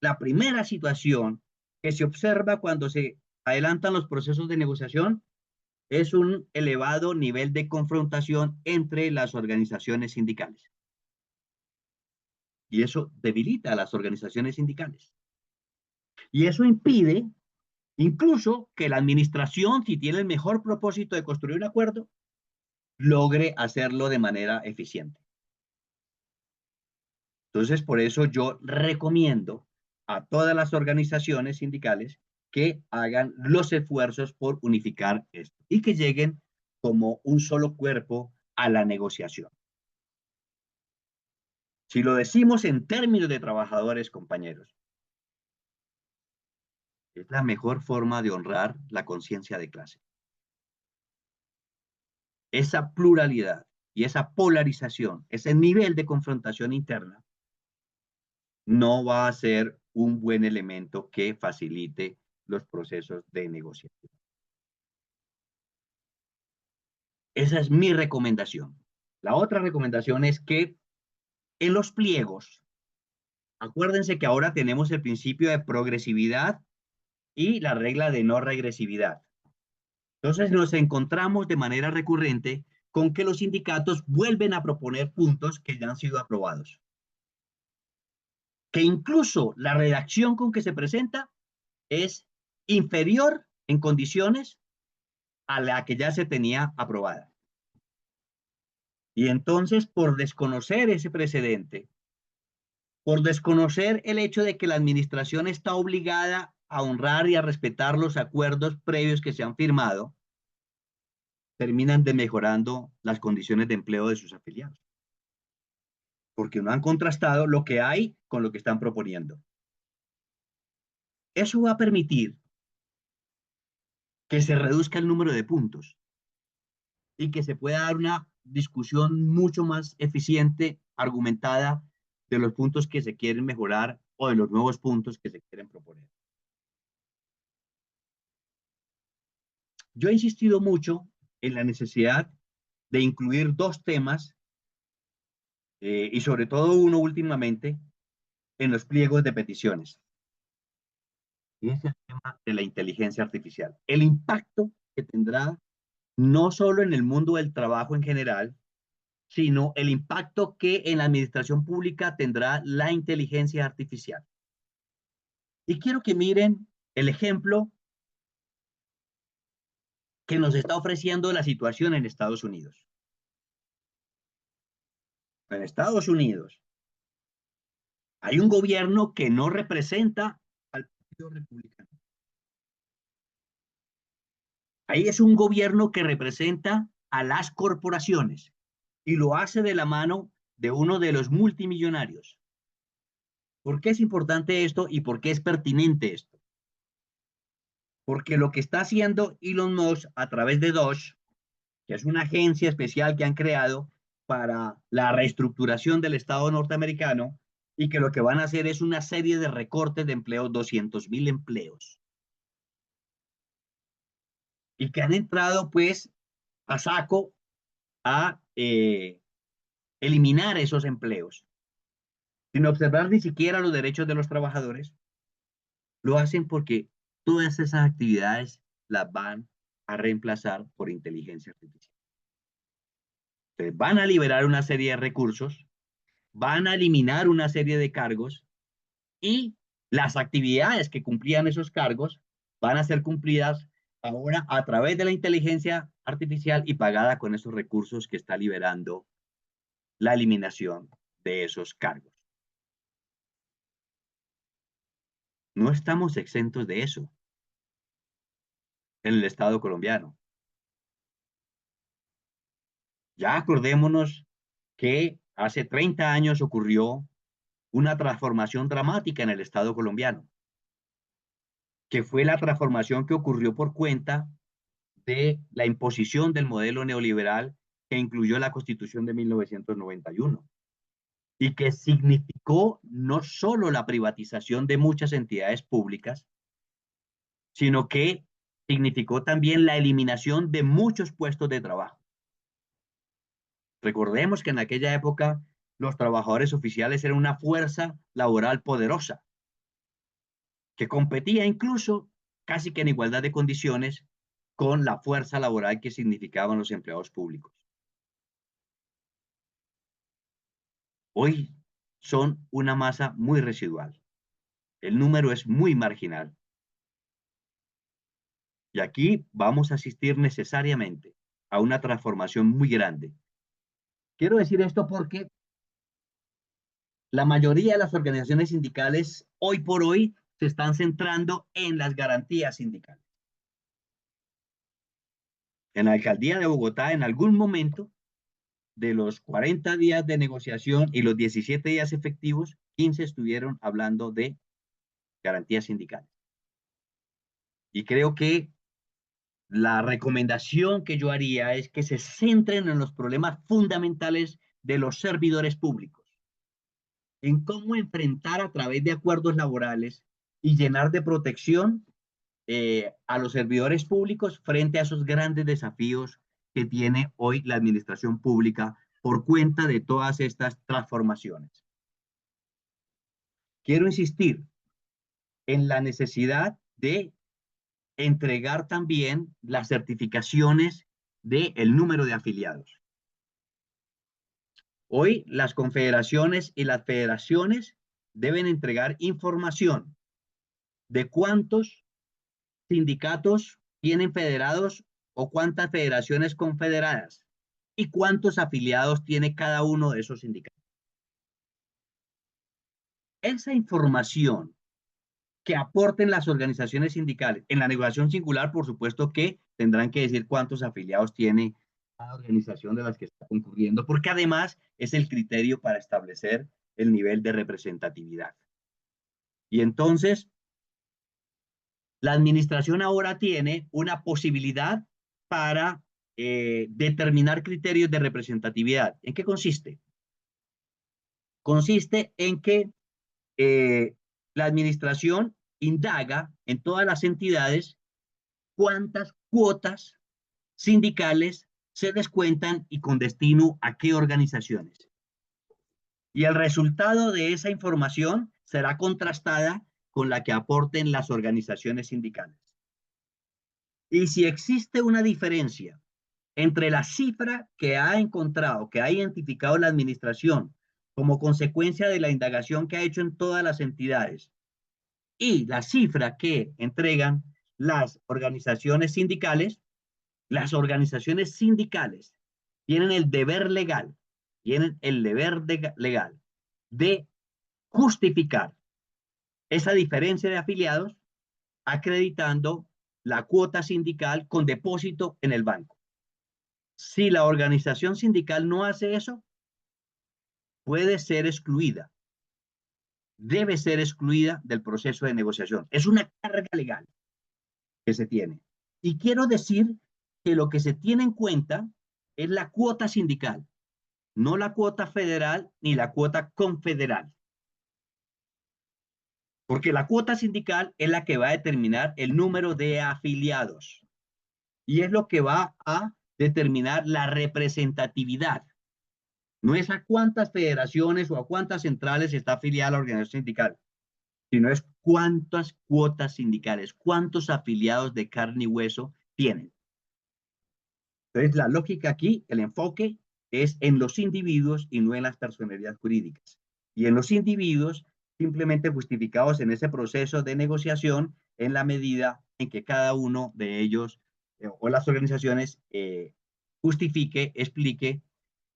B: la primera situación que se observa cuando se adelantan los procesos de negociación es un elevado nivel de confrontación entre las organizaciones sindicales. Y eso debilita a las organizaciones sindicales. Y eso impide incluso que la administración, si tiene el mejor propósito de construir un acuerdo, logre hacerlo de manera eficiente. Entonces, por eso yo recomiendo a todas las organizaciones sindicales que hagan los esfuerzos por unificar esto y que lleguen como un solo cuerpo a la negociación. Si lo decimos en términos de trabajadores, compañeros, es la mejor forma de honrar la conciencia de clase. Esa pluralidad y esa polarización, ese nivel de confrontación interna, no va a ser un buen elemento que facilite los procesos de negociación. Esa es mi recomendación. La otra recomendación es que en los pliegos, acuérdense que ahora tenemos el principio de progresividad y la regla de no regresividad. Entonces nos encontramos de manera recurrente con que los sindicatos vuelven a proponer puntos que ya han sido aprobados. Que incluso la redacción con que se presenta es inferior en condiciones a la que ya se tenía aprobada. Y entonces, por desconocer ese precedente, por desconocer el hecho de que la administración está obligada a honrar y a respetar los acuerdos previos que se han firmado, terminan mejorando las condiciones de empleo de sus afiliados. Porque no han contrastado lo que hay con lo que están proponiendo. Eso va a permitir que se reduzca el número de puntos y que se pueda dar una discusión mucho más eficiente, argumentada, de los puntos que se quieren mejorar o de los nuevos puntos que se quieren proponer. Yo he insistido mucho en la necesidad de incluir dos temas, y sobre todo uno últimamente, en los pliegos de peticiones. Y es el tema de la inteligencia artificial. El impacto que tendrá no solo en el mundo del trabajo en general, sino el impacto que en la administración pública tendrá la inteligencia artificial. Y quiero que miren el ejemplo que nos está ofreciendo la situación en Estados Unidos. En Estados Unidos hay un gobierno que no representa al Partido Republicano. Ahí es un gobierno que representa a las corporaciones y lo hace de la mano de uno de los multimillonarios. ¿Por qué es importante esto y por qué es pertinente esto? Porque lo que está haciendo Elon Musk a través de Doge, que es una agencia especial que han creado para la reestructuración del Estado norteamericano, y que lo que van a hacer es una serie de recortes de empleos, 200.000 empleos, y que han entrado pues a saco a eliminar esos empleos, sin observar ni siquiera los derechos de los trabajadores. Lo hacen porque todas esas actividades las van a reemplazar por inteligencia artificial. Entonces, van a liberar una serie de recursos, van a eliminar una serie de cargos y las actividades que cumplían esos cargos van a ser cumplidas ahora a través de la inteligencia artificial y pagada con esos recursos que está liberando la eliminación de esos cargos. No estamos exentos de eso en el Estado colombiano. Ya acordémonos que hace 30 años ocurrió una transformación dramática en el Estado colombiano, que fue la transformación que ocurrió por cuenta de la imposición del modelo neoliberal que incluyó la Constitución de 1991 y que significó no solo la privatización de muchas entidades públicas, sino que significó también la eliminación de muchos puestos de trabajo. Recordemos que en aquella época los trabajadores oficiales eran una fuerza laboral poderosa que competía incluso casi que en igualdad de condiciones con la fuerza laboral que significaban los empleados públicos. Hoy son una masa muy residual. El número es muy marginal. Y aquí vamos a asistir necesariamente a una transformación muy grande. Quiero decir esto porque la mayoría de las organizaciones sindicales hoy por hoy se están centrando en las garantías sindicales. En la alcaldía de Bogotá, en algún momento de los 40 días de negociación y los 17 días efectivos, 15 estuvieron hablando de garantías sindicales. Y creo que la recomendación que yo haría es que se centren en los problemas fundamentales de los servidores públicos, en cómo enfrentar a través de acuerdos laborales y llenar de protección a los servidores públicos frente a esos grandes desafíos que tiene hoy la administración pública por cuenta de todas estas transformaciones. Quiero insistir en la necesidad de entregar también las certificaciones del número de afiliados. Hoy las confederaciones y las federaciones deben entregar información de cuántos sindicatos tienen federados o cuántas federaciones confederadas y cuántos afiliados tiene cada uno de esos sindicatos. Esa información que aporten las organizaciones sindicales en la negociación singular, por supuesto que tendrán que decir cuántos afiliados tiene cada organización de las que está concurriendo, porque además es el criterio para establecer el nivel de representatividad. Y entonces, la administración ahora tiene una posibilidad para determinar criterios de representatividad. ¿En qué consiste? Consiste en que la administración indaga en todas las entidades cuántas cuotas sindicales se descuentan y con destino a qué organizaciones. Y el resultado de esa información será contrastada con la que aporten las organizaciones sindicales. Y si existe una diferencia entre la cifra que ha encontrado, que ha identificado la administración como consecuencia de la indagación que ha hecho en todas las entidades Y la cifra que entregan las organizaciones sindicales tienen el deber legal, legal de justificar esa diferencia de afiliados acreditando la cuota sindical con depósito en el banco. Si la organización sindical no hace eso, puede ser excluida, debe ser excluida del proceso de negociación. Es una carga legal que se tiene. Y quiero decir que lo que se tiene en cuenta es la cuota sindical, no la cuota federal ni la cuota confederal. Porque la cuota sindical es la que va a determinar el número de afiliados y es lo que va a determinar la representatividad. No es a cuántas federaciones o a cuántas centrales está afiliada la organización sindical, sino es cuántas cuotas sindicales, cuántos afiliados de carne y hueso tienen. Entonces, la lógica aquí, el enfoque es en los individuos y no en las personalidades jurídicas. Y en los individuos simplemente justificados en ese proceso de negociación en la medida en que cada uno de ellos o las organizaciones justifique, explique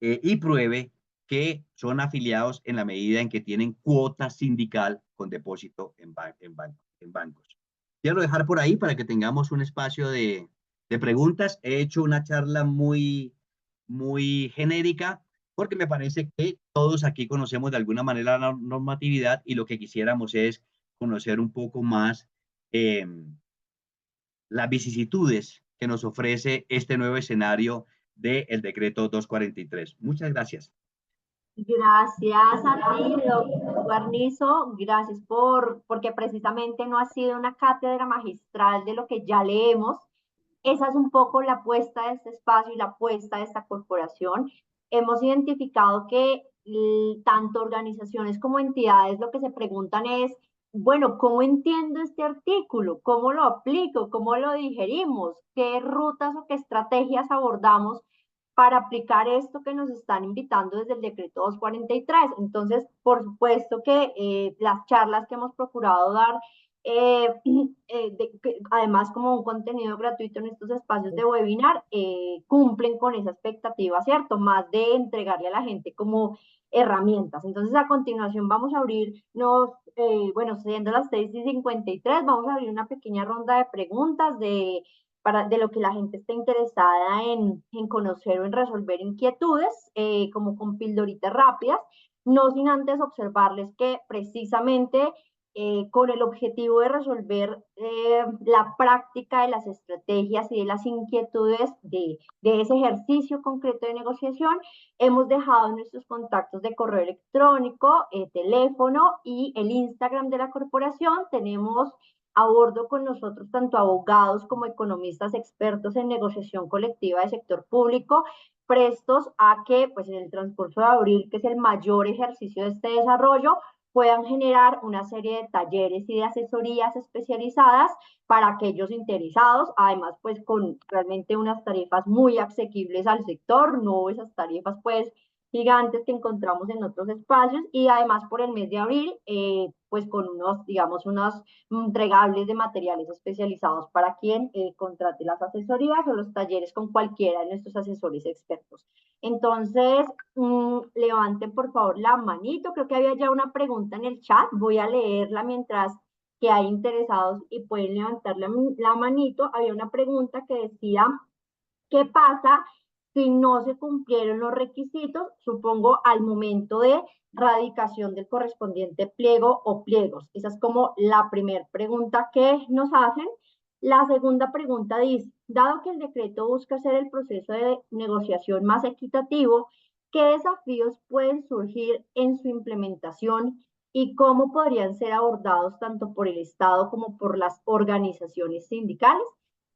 B: y pruebe que son afiliados en la medida en que tienen cuota sindical con depósito en bancos. Quiero dejar por ahí para que tengamos un espacio de preguntas. He hecho una charla muy genérica porque me parece que todos aquí conocemos de alguna manera la normatividad y lo que quisiéramos es conocer un poco más las vicisitudes que nos ofrece este nuevo escenario del decreto 243. Muchas gracias.
A: Gracias a ti, doctor Guarnizo. Gracias porque precisamente no ha sido una cátedra magistral de lo que ya leemos. Esa es un poco la apuesta de este espacio y la apuesta de esta corporación. Hemos identificado que tanto organizaciones como entidades lo que se preguntan es, bueno, ¿cómo entiendo este artículo? ¿Cómo lo aplico? ¿Cómo lo digerimos? ¿Qué rutas o qué estrategias abordamos para aplicar esto que nos están invitando desde el decreto 243? Entonces, por supuesto que las charlas que hemos procurado dar, además como un contenido gratuito en estos espacios de webinar, cumplen con esa expectativa, ¿cierto? Más de entregarle a la gente como herramientas. Entonces, a continuación vamos a abrirnos, bueno, siendo las 6:53, vamos a abrir una pequeña ronda de preguntas de lo que la gente esté interesada en conocer o en resolver inquietudes, como con pildoritas rápidas, no sin antes observarles que precisamente con el objetivo de resolver la práctica de las estrategias y de las inquietudes de ese ejercicio concreto de negociación, hemos dejado nuestros contactos de correo electrónico, teléfono y el Instagram de la corporación. Tenemos a bordo con nosotros tanto abogados como economistas expertos en negociación colectiva de sector público, prestos a que, pues en el transcurso de abril, que es el mayor ejercicio de este desarrollo, puedan generar una serie de talleres y de asesorías especializadas para aquellos interesados, además pues con realmente unas tarifas muy asequibles al sector, no esas tarifas pues gigantes que encontramos en otros espacios, y además por el mes de abril, pues con unos, digamos, unos entregables de materiales especializados para quien contrate las asesorías o los talleres con cualquiera de nuestros asesores expertos. Entonces, levanten por favor la manito. Creo que había ya una pregunta en el chat. Voy a leerla mientras que hay interesados y pueden levantar la manito. Había una pregunta que decía, ¿qué pasa si no se cumplieron los requisitos, supongo, al momento de radicación del correspondiente pliego o pliegos? Esa es como la primera pregunta que nos hacen. La segunda pregunta dice, dado que el decreto busca hacer el proceso de negociación más equitativo, ¿qué desafíos pueden surgir en su implementación y cómo podrían ser abordados tanto por el Estado como por las organizaciones sindicales?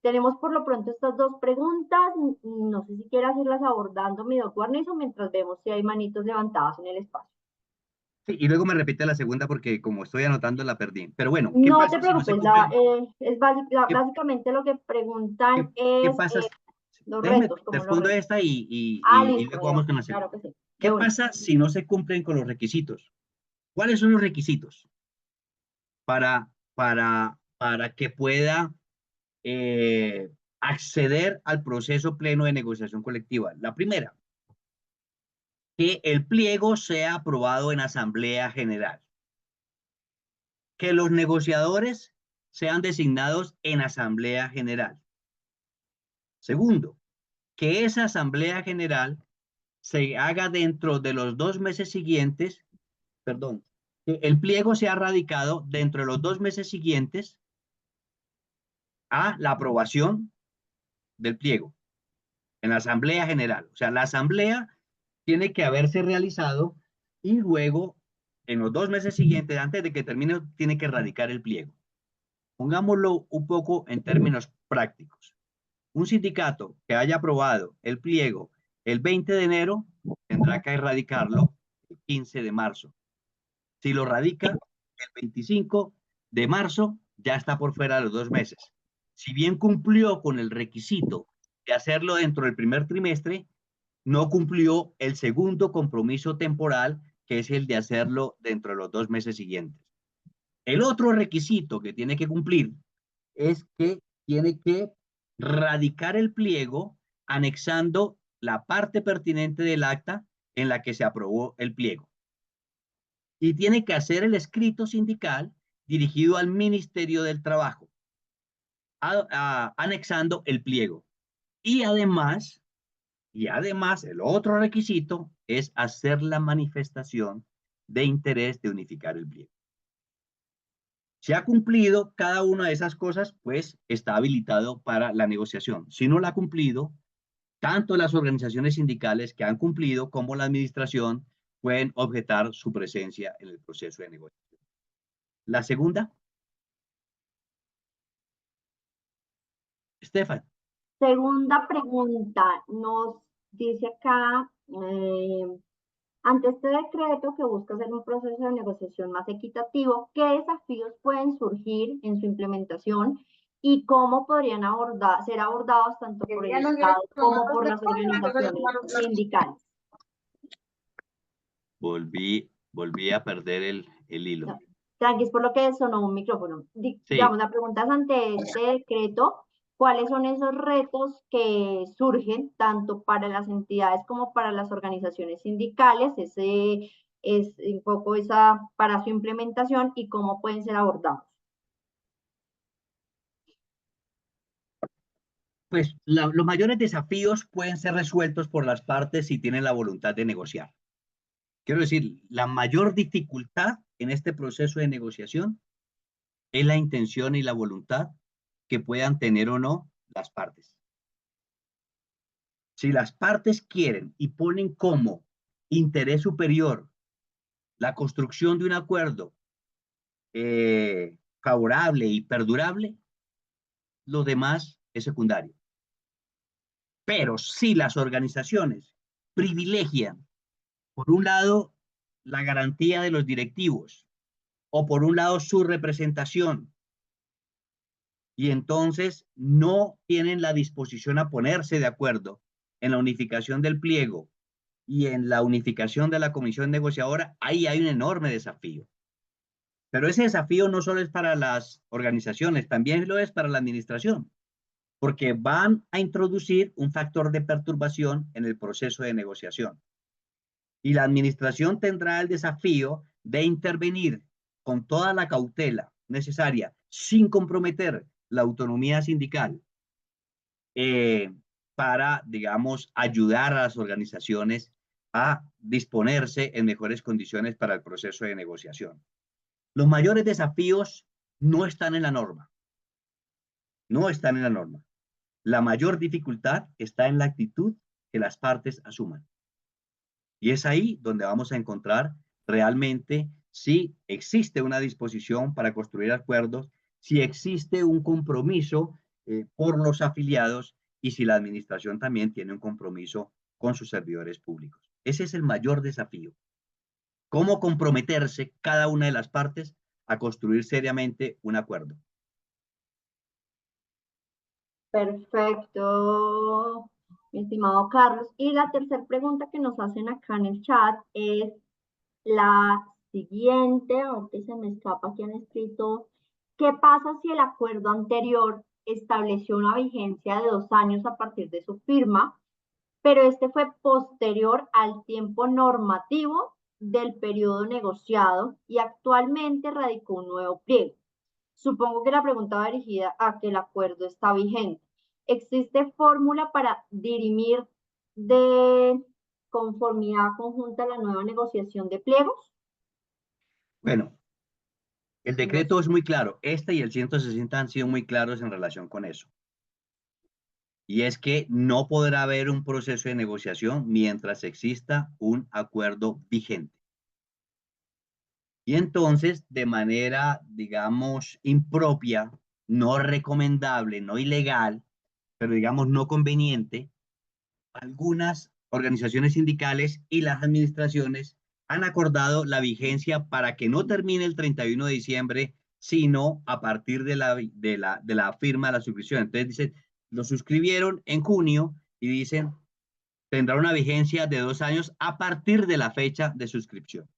A: Tenemos por lo pronto estas dos preguntas. No sé si quieras irlas abordando, mi doctor Guarnizo, mientras vemos si hay manitos levantadas en el espacio.
B: Sí, y luego me repite la segunda porque como estoy anotando la perdí. Pero bueno, ¿qué
A: No te
B: pasa si no se
A: preocupes,
B: cumplen?
A: básicamente lo que preguntan
B: ¿Qué
A: es
B: pasa?
A: los
B: Déjeme,
A: retos, como los
B: respondo
A: retos.
B: esta y
A: Listo,
B: luego
A: mi
B: vamos
A: doc,
B: con la
A: claro
B: segunda.
A: que sí, de
B: ¿Qué
A: una.
B: pasa si no se cumplen con los requisitos? ¿Cuáles son los requisitos para para que pueda acceder al proceso pleno de negociación colectiva. La primera, que el pliego sea aprobado en asamblea general, que los negociadores sean designados en asamblea general. Segundo, que esa asamblea general se haga dentro de los 2 meses siguientes, perdón, que el pliego sea radicado dentro de los 2 meses siguientes a la aprobación del pliego en la asamblea general. O sea, la asamblea tiene que haberse realizado y luego, en los 2 meses siguientes, antes de que termine, tiene que radicar el pliego. Pongámoslo un poco en términos prácticos. Un sindicato que haya aprobado el pliego el 20 de enero tendrá que erradicarlo el 15 de marzo. Si lo radica el 25 de marzo, ya está por fuera de los 2 meses. Si bien cumplió con el requisito de hacerlo dentro del primer trimestre, no cumplió el segundo compromiso temporal, que es el de hacerlo dentro de los 2 meses siguientes. El otro requisito que tiene que cumplir es que tiene que radicar el pliego anexando la parte pertinente del acta en la que se aprobó el pliego. Y tiene que hacer el escrito sindical dirigido al Ministerio del Trabajo, anexando el pliego. Y además, el otro requisito es hacer la manifestación de interés de unificar el pliego. Si ha cumplido cada una de esas cosas, pues está habilitado para la negociación. Si no la ha cumplido, tanto las organizaciones sindicales que han cumplido como la administración pueden objetar su presencia en el proceso de negociación. La segunda, Estefan.
A: Segunda pregunta, nos dice acá, ante este decreto que busca hacer un proceso de negociación más equitativo, ¿qué desafíos pueden surgir en su implementación y cómo podrían ser abordados tanto por el Estado como por las organizaciones sindicales?
B: Volví a perder el hilo.
A: No, tranquis, por lo que sonó un micrófono. Digamos, la pregunta es ante este decreto, ¿cuáles son esos retos que surgen tanto para las entidades como para las organizaciones sindicales? Ese es un poco esa para su implementación y cómo pueden ser abordados.
B: Pues los mayores desafíos pueden ser resueltos por las partes si tienen la voluntad de negociar. Quiero decir, la mayor dificultad en este proceso de negociación es la intención y la voluntad que puedan tener o no las partes. Si las partes quieren y ponen como interés superior la construcción de un acuerdo favorable y perdurable, lo demás es secundario. Pero si las organizaciones privilegian, por un lado, la garantía de los directivos, o por un lado, su representación, y entonces no tienen la disposición a ponerse de acuerdo en la unificación del pliego y en la unificación de la comisión negociadora, ahí hay un enorme desafío. Pero ese desafío no solo es para las organizaciones, también lo es para la administración, porque van a introducir un factor de perturbación en el proceso de negociación. Y la administración tendrá el desafío de intervenir con toda la cautela necesaria, sin comprometer la autonomía sindical, para, digamos, ayudar a las organizaciones a disponerse en mejores condiciones para el proceso de negociación. Los mayores desafíos no están en la norma. No están en la norma. La mayor dificultad está en la actitud que las partes asuman. Y es ahí donde vamos a encontrar realmente si existe una disposición para construir acuerdos, si existe un compromiso por los afiliados y si la administración también tiene un compromiso con sus servidores públicos. Ese es el mayor desafío. ¿Cómo comprometerse cada una de las partes a construir seriamente un acuerdo?
A: Perfecto, mi estimado Carlos. Y la tercera pregunta que nos hacen acá en el chat es la siguiente, aunque se me escapa que han escrito ¿Qué pasa si el acuerdo anterior estableció una vigencia de 2 años a partir de su firma, pero este fue posterior al tiempo normativo del periodo negociado y actualmente radicó un nuevo pliego? Supongo que la pregunta va dirigida a que el acuerdo está vigente. ¿Existe fórmula para dirimir de conformidad conjunta a la nueva negociación de pliegos?
B: Bueno, el
A: No
B: decreto
A: sé.
B: es muy claro. Este y el 160 han sido muy claros en relación con eso. Y es que no podrá haber un proceso de negociación mientras exista un acuerdo vigente. Y entonces, de manera, digamos, impropia, no recomendable, no ilegal, pero digamos no conveniente, algunas organizaciones sindicales y las administraciones han acordado la vigencia para que no termine el 31 de diciembre, sino a partir de la firma de la suscripción. Entonces dicen, lo suscribieron en junio y dicen, tendrá una vigencia de 2 años a partir de la fecha de suscripción.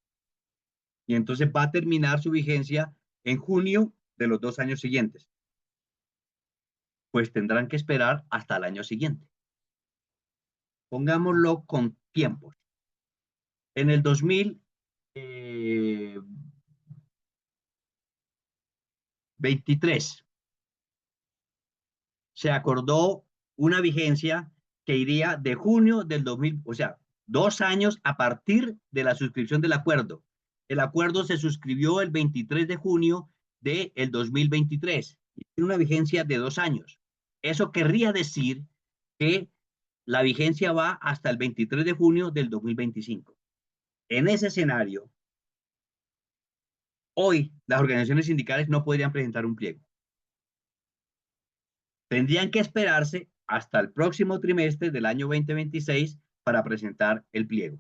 B: Y entonces va a terminar su vigencia en junio de los 2 años siguientes. Pues tendrán que esperar hasta el año siguiente. Pongámoslo con tiempos. En el 2023 se acordó una vigencia que iría de junio del 2000, o sea, 2 años a partir de la suscripción del acuerdo. El acuerdo se suscribió el 23 de junio del 2023 y tiene una vigencia de 2 años. Eso querría decir que la vigencia va hasta el 23 de junio del 2025. En ese escenario, hoy las organizaciones sindicales no podrían presentar un pliego. Tendrían que esperarse hasta el próximo trimestre del año 2026 para presentar el pliego.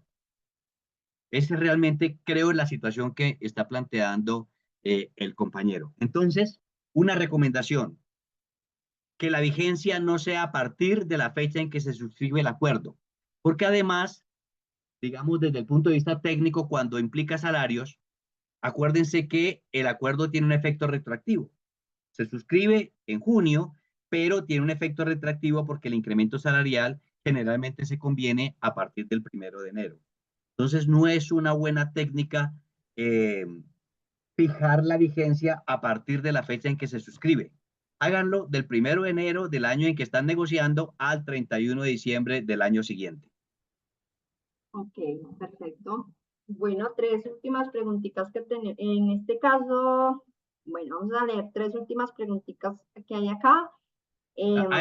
B: Esa es realmente, creo, la situación que está planteando el compañero. Entonces, una recomendación, que la vigencia no sea a partir de la fecha en que se suscribe el acuerdo, porque además, digamos, desde el punto de vista técnico, cuando implica salarios, acuérdense que el acuerdo tiene un efecto retroactivo. Se suscribe en junio, pero tiene un efecto retroactivo porque el incremento salarial generalmente se conviene a partir del 1 de enero. Entonces, no es una buena técnica eh, fijar la vigencia a partir de la fecha en que se suscribe. Háganlo del 1 de enero del año en que están negociando al 31 de diciembre del año siguiente.
A: Ok, perfecto. Bueno, tres últimas preguntitas que tenemos. En este caso, bueno, vamos a leer tres últimas preguntitas que hay acá.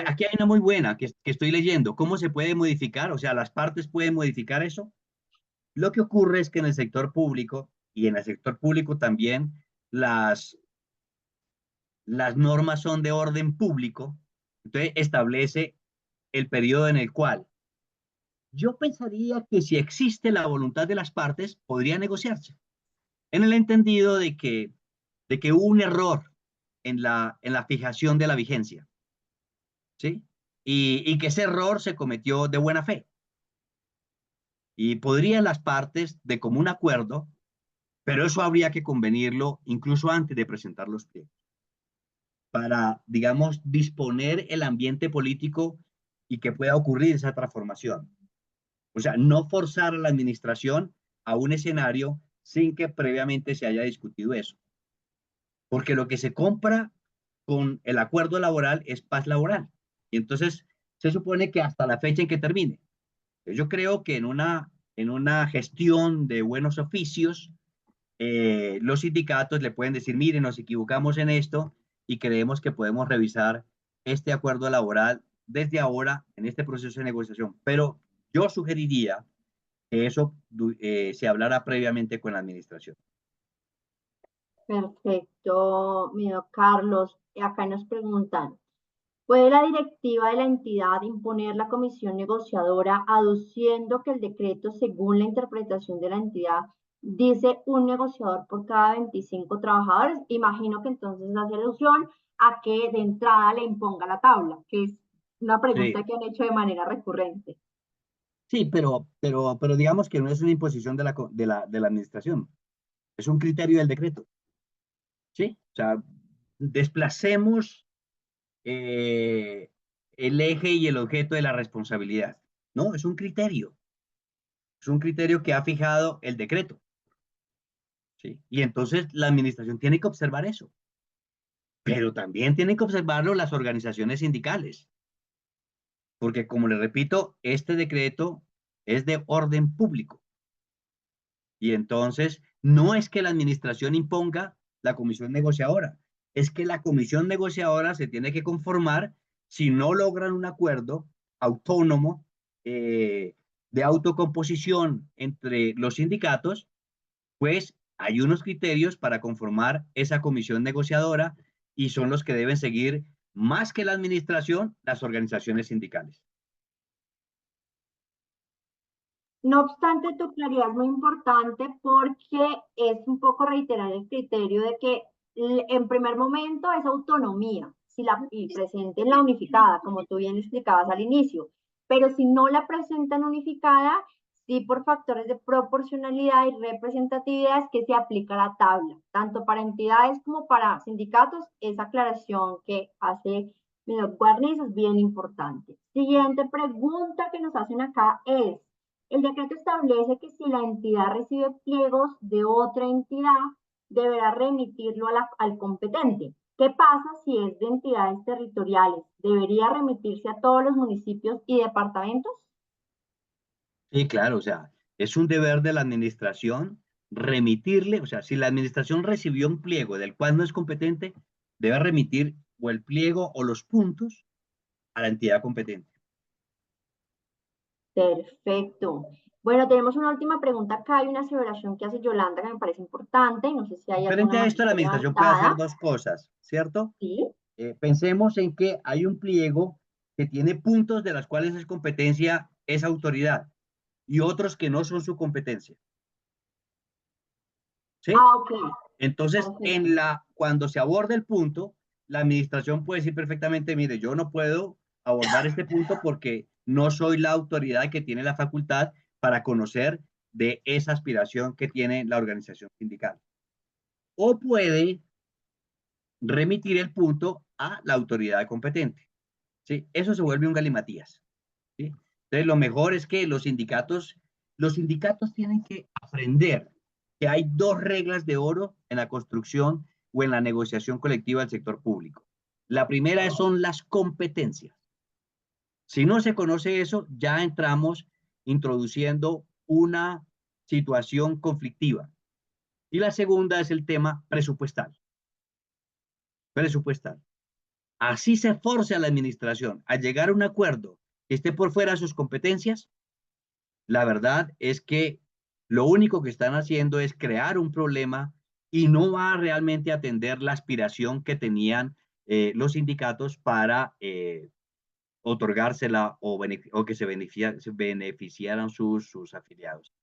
B: Aquí hay una muy buena que estoy leyendo. ¿Cómo se puede modificar? O sea, ¿las partes pueden modificar eso? Lo que ocurre es que en el sector público y en el sector público también las, las normas son de orden público. Entonces establece el periodo en el cual yo pensaría que si existe la voluntad de las partes, podría negociarse. En el entendido de que hubo un error en la fijación de la vigencia, ¿sí? Y que ese error se cometió de buena fe. Y podrían las partes, de común acuerdo, pero eso habría que convenirlo incluso antes de presentar los pliegos, para, digamos, disponer el ambiente político y que pueda ocurrir esa transformación. O sea, no forzar a la administración a un escenario sin que previamente se haya discutido eso. Porque lo que se compra con el acuerdo laboral es paz laboral. Y entonces se supone que hasta la fecha en que termine. Yo creo que en una gestión de buenos oficios, los sindicatos le pueden decir, miren, nos equivocamos en esto y creemos que podemos revisar este acuerdo laboral desde ahora en este proceso de negociación. Pero yo sugeriría que eso se hablara previamente con la administración.
A: Perfecto, mío Carlos. Acá nos preguntan, ¿puede la directiva de la entidad imponer la comisión negociadora aduciendo que el decreto, según la interpretación de la entidad, dice un negociador por cada 25 trabajadores? Imagino que entonces hace alusión a que de entrada le imponga la tabla, que es una pregunta
B: Sí,
A: que han hecho de manera recurrente.
B: sí, pero digamos que no es una imposición de la administración, es un criterio del decreto. ¿Sí? O sea, desplacemos el eje y el objeto de la responsabilidad. No, es un criterio. Es un criterio que ha fijado el decreto. ¿Sí? Y entonces la administración tiene que observar eso. Pero también tienen que observarlo las organizaciones sindicales. Porque, como le repito, este decreto es de orden público. Y entonces no es que la administración imponga la comisión negociadora, es que la comisión negociadora se tiene que conformar si no logran un acuerdo autónomo de autocomposición entre los sindicatos, pues hay unos criterios para conformar esa comisión negociadora y son los que deben seguir más que la administración, las organizaciones sindicales.
A: No obstante, tu claridad es muy importante porque es un poco reiterar el criterio de que en primer momento es autonomía, si y presenten la unificada, como tú bien explicabas al inicio, pero si no la presentan unificada, sí por factores de proporcionalidad y representatividad es que se aplica la tabla, tanto para entidades como para sindicatos. Esa aclaración que hace Guarniz es bien importante. Siguiente pregunta que nos hacen acá es: el decreto establece que si la entidad recibe pliegos de otra entidad, deberá remitirlo al competente. ¿Qué pasa si es de entidades territoriales? ¿Debería remitirse a todos los municipios y departamentos?
B: Sí, claro, o sea, es un deber de la administración remitirle, o sea, si la administración recibió un pliego del cual no es competente, debe remitir o el pliego o los puntos a la entidad competente.
A: Perfecto. Bueno, tenemos una última pregunta acá. Hay una aseveración que hace Yolanda que me parece importante y no sé si hay alguna
B: Diferente a esto, la
A: manito
B: administración puede hacer
A: levantada.
B: dos cosas, ¿cierto?
A: Sí.
B: Pensemos en que hay un pliego que tiene puntos de las cuales es competencia esa autoridad y otros que no son su competencia, ¿sí?
A: Ah, ok.
B: Entonces,
A: Perfecto.
B: cuando se aborda el punto, la administración puede decir perfectamente, mire, yo no puedo abordar este punto porque no soy la autoridad que tiene la facultad para conocer de esa aspiración que tiene la organización sindical. O puede remitir el punto a la autoridad competente. ¿Sí? Eso se vuelve un galimatías. ¿Sí? Entonces, lo mejor es que los sindicatos tienen que aprender que hay dos reglas de oro en la construcción o en la negociación colectiva del sector público. La primera son las competencias. Si no se conoce eso, ya entramos introduciendo una situación conflictiva. Y la segunda es el tema presupuestal. Presupuestal. Así se force a la administración a llegar a un acuerdo que esté por fuera de sus competencias, la verdad es que lo único que están haciendo es crear un problema y no va a realmente atender la aspiración que tenían los sindicatos para otorgársela o que se beneficiaran sus afiliados.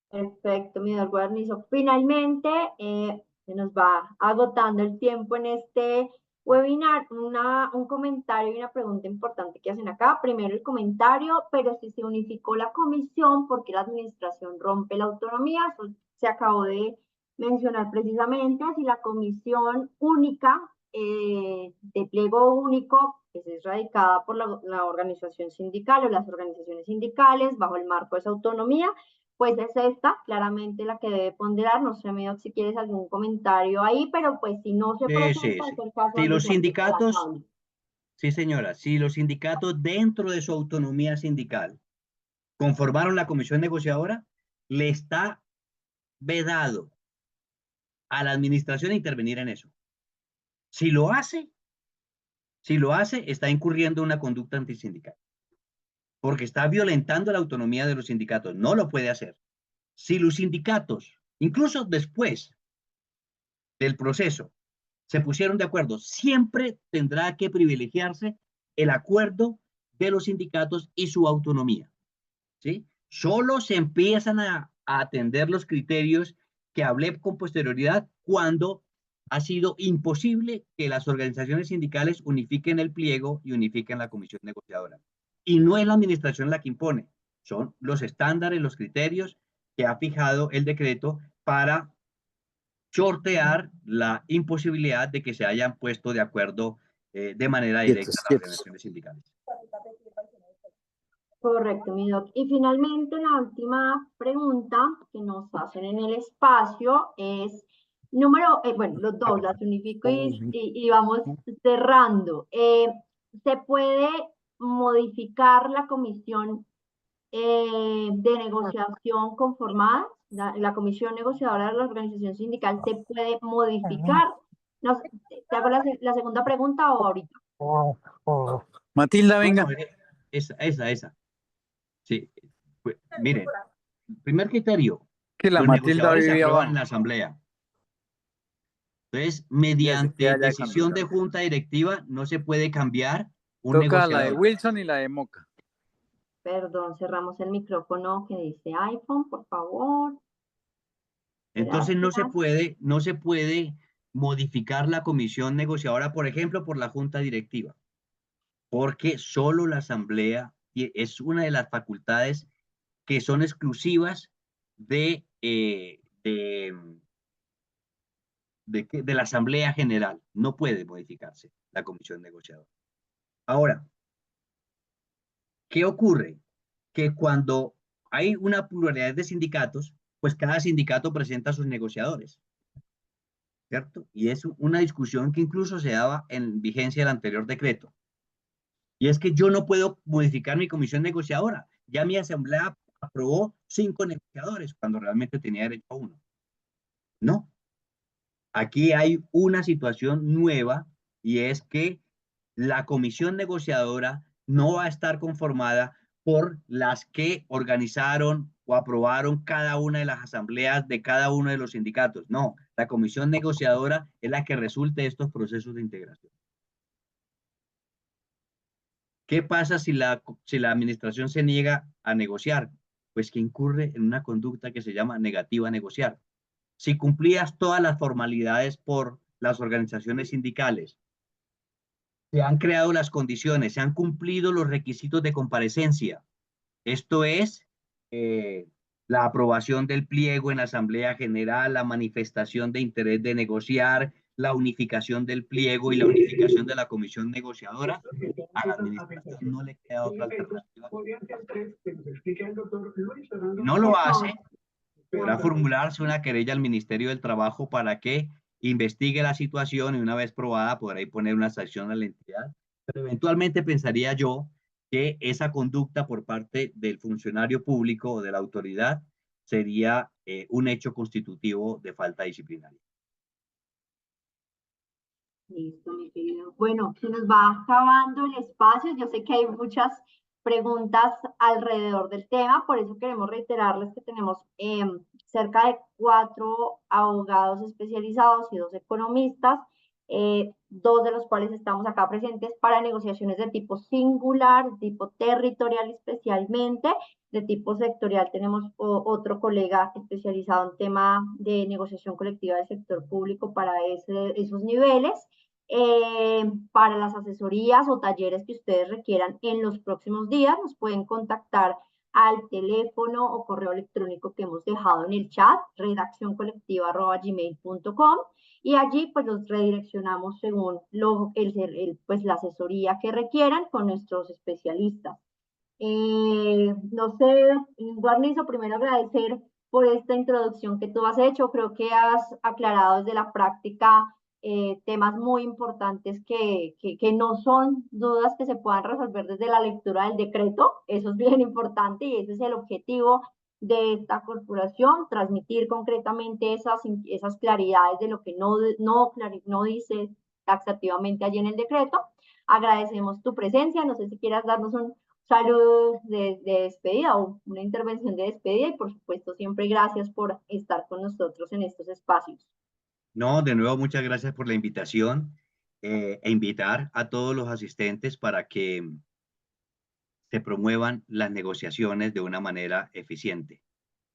A: Perfecto, mi Guarnizo. Finalmente, se nos va agotando el tiempo en este webinar. Un comentario y una pregunta importante que hacen acá. Primero el comentario, pero si se unificó la comisión, ¿por qué la administración rompe la autonomía? Eso se acabó de mencionar precisamente. Si la comisión única, de pliego único, pues es radicada por la organización sindical o las organizaciones sindicales bajo el marco de esa autonomía, pues es esta, claramente la que debe ponderar. No sé, Medoc, si quieres algún comentario ahí, pero pues si no se
B: Sí,
A: presenta, es
B: sí.
A: el caso
B: Si
A: donde
B: los
A: se aplica la
B: sindicatos,
A: tabla.
B: sí señora, si los sindicatos dentro de su autonomía sindical conformaron la comisión negociadora, le está vedado a la administración intervenir en eso. Si lo hace, si lo hace, está incurriendo en una conducta antisindical, porque está violentando la autonomía de los sindicatos. No lo puede hacer. Si los sindicatos, incluso después del proceso, se pusieron de acuerdo, siempre tendrá que privilegiarse el acuerdo de los sindicatos y su autonomía. ¿Sí? Solo se empiezan a atender los criterios que hablé con posterioridad cuando ha sido imposible que las organizaciones sindicales unifiquen el pliego y unifiquen la comisión negociadora. Y no es la administración la que impone, son los estándares, los criterios que ha fijado el decreto para sortear la imposibilidad de que se hayan puesto de acuerdo de manera directa las organizaciones sindicales.
A: Correcto, mi doc. Y finalmente la última pregunta que nos hacen en el espacio es bueno, los dos, las unifico y vamos cerrando. ¿Se puede modificar la comisión de negociación conformada? La comisión negociadora de la organización sindical se puede modificar. No sé, ¿te hago la segunda pregunta o ahorita?
C: Matilda, venga.
B: No, esa. Sí, pues, miren, primer criterio,
C: Que la
B: los
C: Matilda
B: negociadores se
C: vivía
B: aprueban
C: abajo.
B: en la asamblea. Entonces,
C: Ya se queda
B: mediante
C: allá
B: decisión de
C: cuando
B: junta directiva no se puede cambiar un
C: toca la de
B: negociador.
C: Wilson y la de Moca.
A: Perdón, cerramos el micrófono que dice iPhone, por favor.
B: Entonces
A: Gracias.
B: no se puede modificar la comisión negociadora, por ejemplo, por la junta directiva, porque solo la asamblea es una de las facultades que son exclusivas de la Asamblea General. No puede modificarse la comisión negociadora. Ahora, ¿qué ocurre? Que cuando hay una pluralidad de sindicatos, pues cada sindicato presenta a sus negociadores, ¿cierto? Y es una discusión que incluso se daba en vigencia del anterior decreto. Y es que yo no puedo modificar mi comisión negociadora. Ya mi asamblea aprobó 5 negociadores cuando realmente tenía derecho a 1. No. Aquí hay una situación nueva y es que la comisión negociadora no va a estar conformada por las que organizaron o aprobaron cada una de las asambleas de cada uno de los sindicatos. No, la comisión negociadora es la que resulte de estos procesos de integración. ¿Qué pasa si la administración se niega a negociar? Pues que incurre en una conducta que se llama negativa a negociar. Si cumplías todas las formalidades por las organizaciones sindicales, se han creado las condiciones, se han cumplido los requisitos de comparecencia. Esto es la aprobación del pliego en la Asamblea General, la manifestación de interés de negociar, la unificación del pliego y la unificación de la comisión negociadora. A la administración no le queda otra alternativa. Si no lo hace, podrá formularse una querella al Ministerio del Trabajo para que investigue la situación y una vez probada podrá poner una sanción a la entidad. Pero eventualmente pensaría yo que esa conducta por parte del funcionario público o de la autoridad sería un hecho constitutivo de falta disciplinaria.
A: Listo, mi querido. Bueno, se nos va acabando el espacio. Yo sé que hay muchas preguntas alrededor del tema, por eso queremos reiterarles que tenemos cerca de 4 abogados especializados y 2 economistas, 2 de los cuales estamos acá presentes para negociaciones de tipo singular, de tipo territorial especialmente, de tipo sectorial. Tenemos otro colega especializado en tema de negociación colectiva del sector público para esos niveles. Para las asesorías o talleres que ustedes requieran en los próximos días, nos pueden contactar al teléfono o correo electrónico que hemos dejado en el chat, redaccioncolectiva@gmail.com, y allí pues los redireccionamos según pues, la asesoría que requieran con nuestros especialistas. No sé, Guarnizo, primero agradecer por esta introducción que tú has hecho. Creo que has aclarado desde la práctica temas muy importantes que no son dudas que se puedan resolver desde la lectura del decreto. Eso es bien importante y ese es el objetivo de esta corporación, transmitir concretamente esas claridades de lo que no dice taxativamente allí en el decreto. Agradecemos tu presencia. No sé si quieras darnos un saludo de despedida o una intervención de despedida y por supuesto siempre gracias por estar con nosotros en estos espacios.
B: No, de nuevo muchas gracias por la invitación e invitar a todos los asistentes para que se promuevan las negociaciones de una manera eficiente.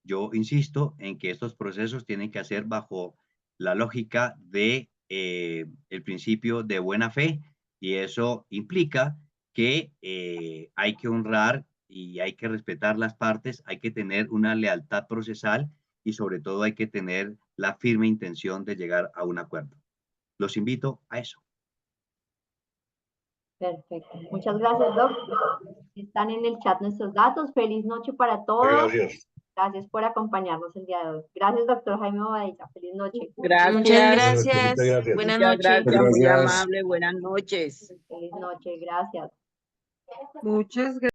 B: Yo insisto en que estos procesos tienen que hacer bajo la lógica de el principio de buena fe y eso implica que hay que honrar y hay que respetar las partes, hay que tener una lealtad procesal y sobre todo hay que tener la firme intención de llegar a un acuerdo. Los invito a eso.
A: Perfecto. Muchas gracias, Doc. Están en el chat nuestros datos. Feliz noche para todos.
D: Gracias.
A: Gracias por acompañarnos el día de hoy. Gracias, doctor Jaime Bobadilla. Feliz noche.
E: Muchas
D: Muchas
F: Gracias.
D: gracias.
F: Buenas
E: Muchas
F: noches.
E: gracias, muy
D: Gracias.
E: amable. Buenas noches.
A: Feliz noche. Gracias.
F: Muchas gracias.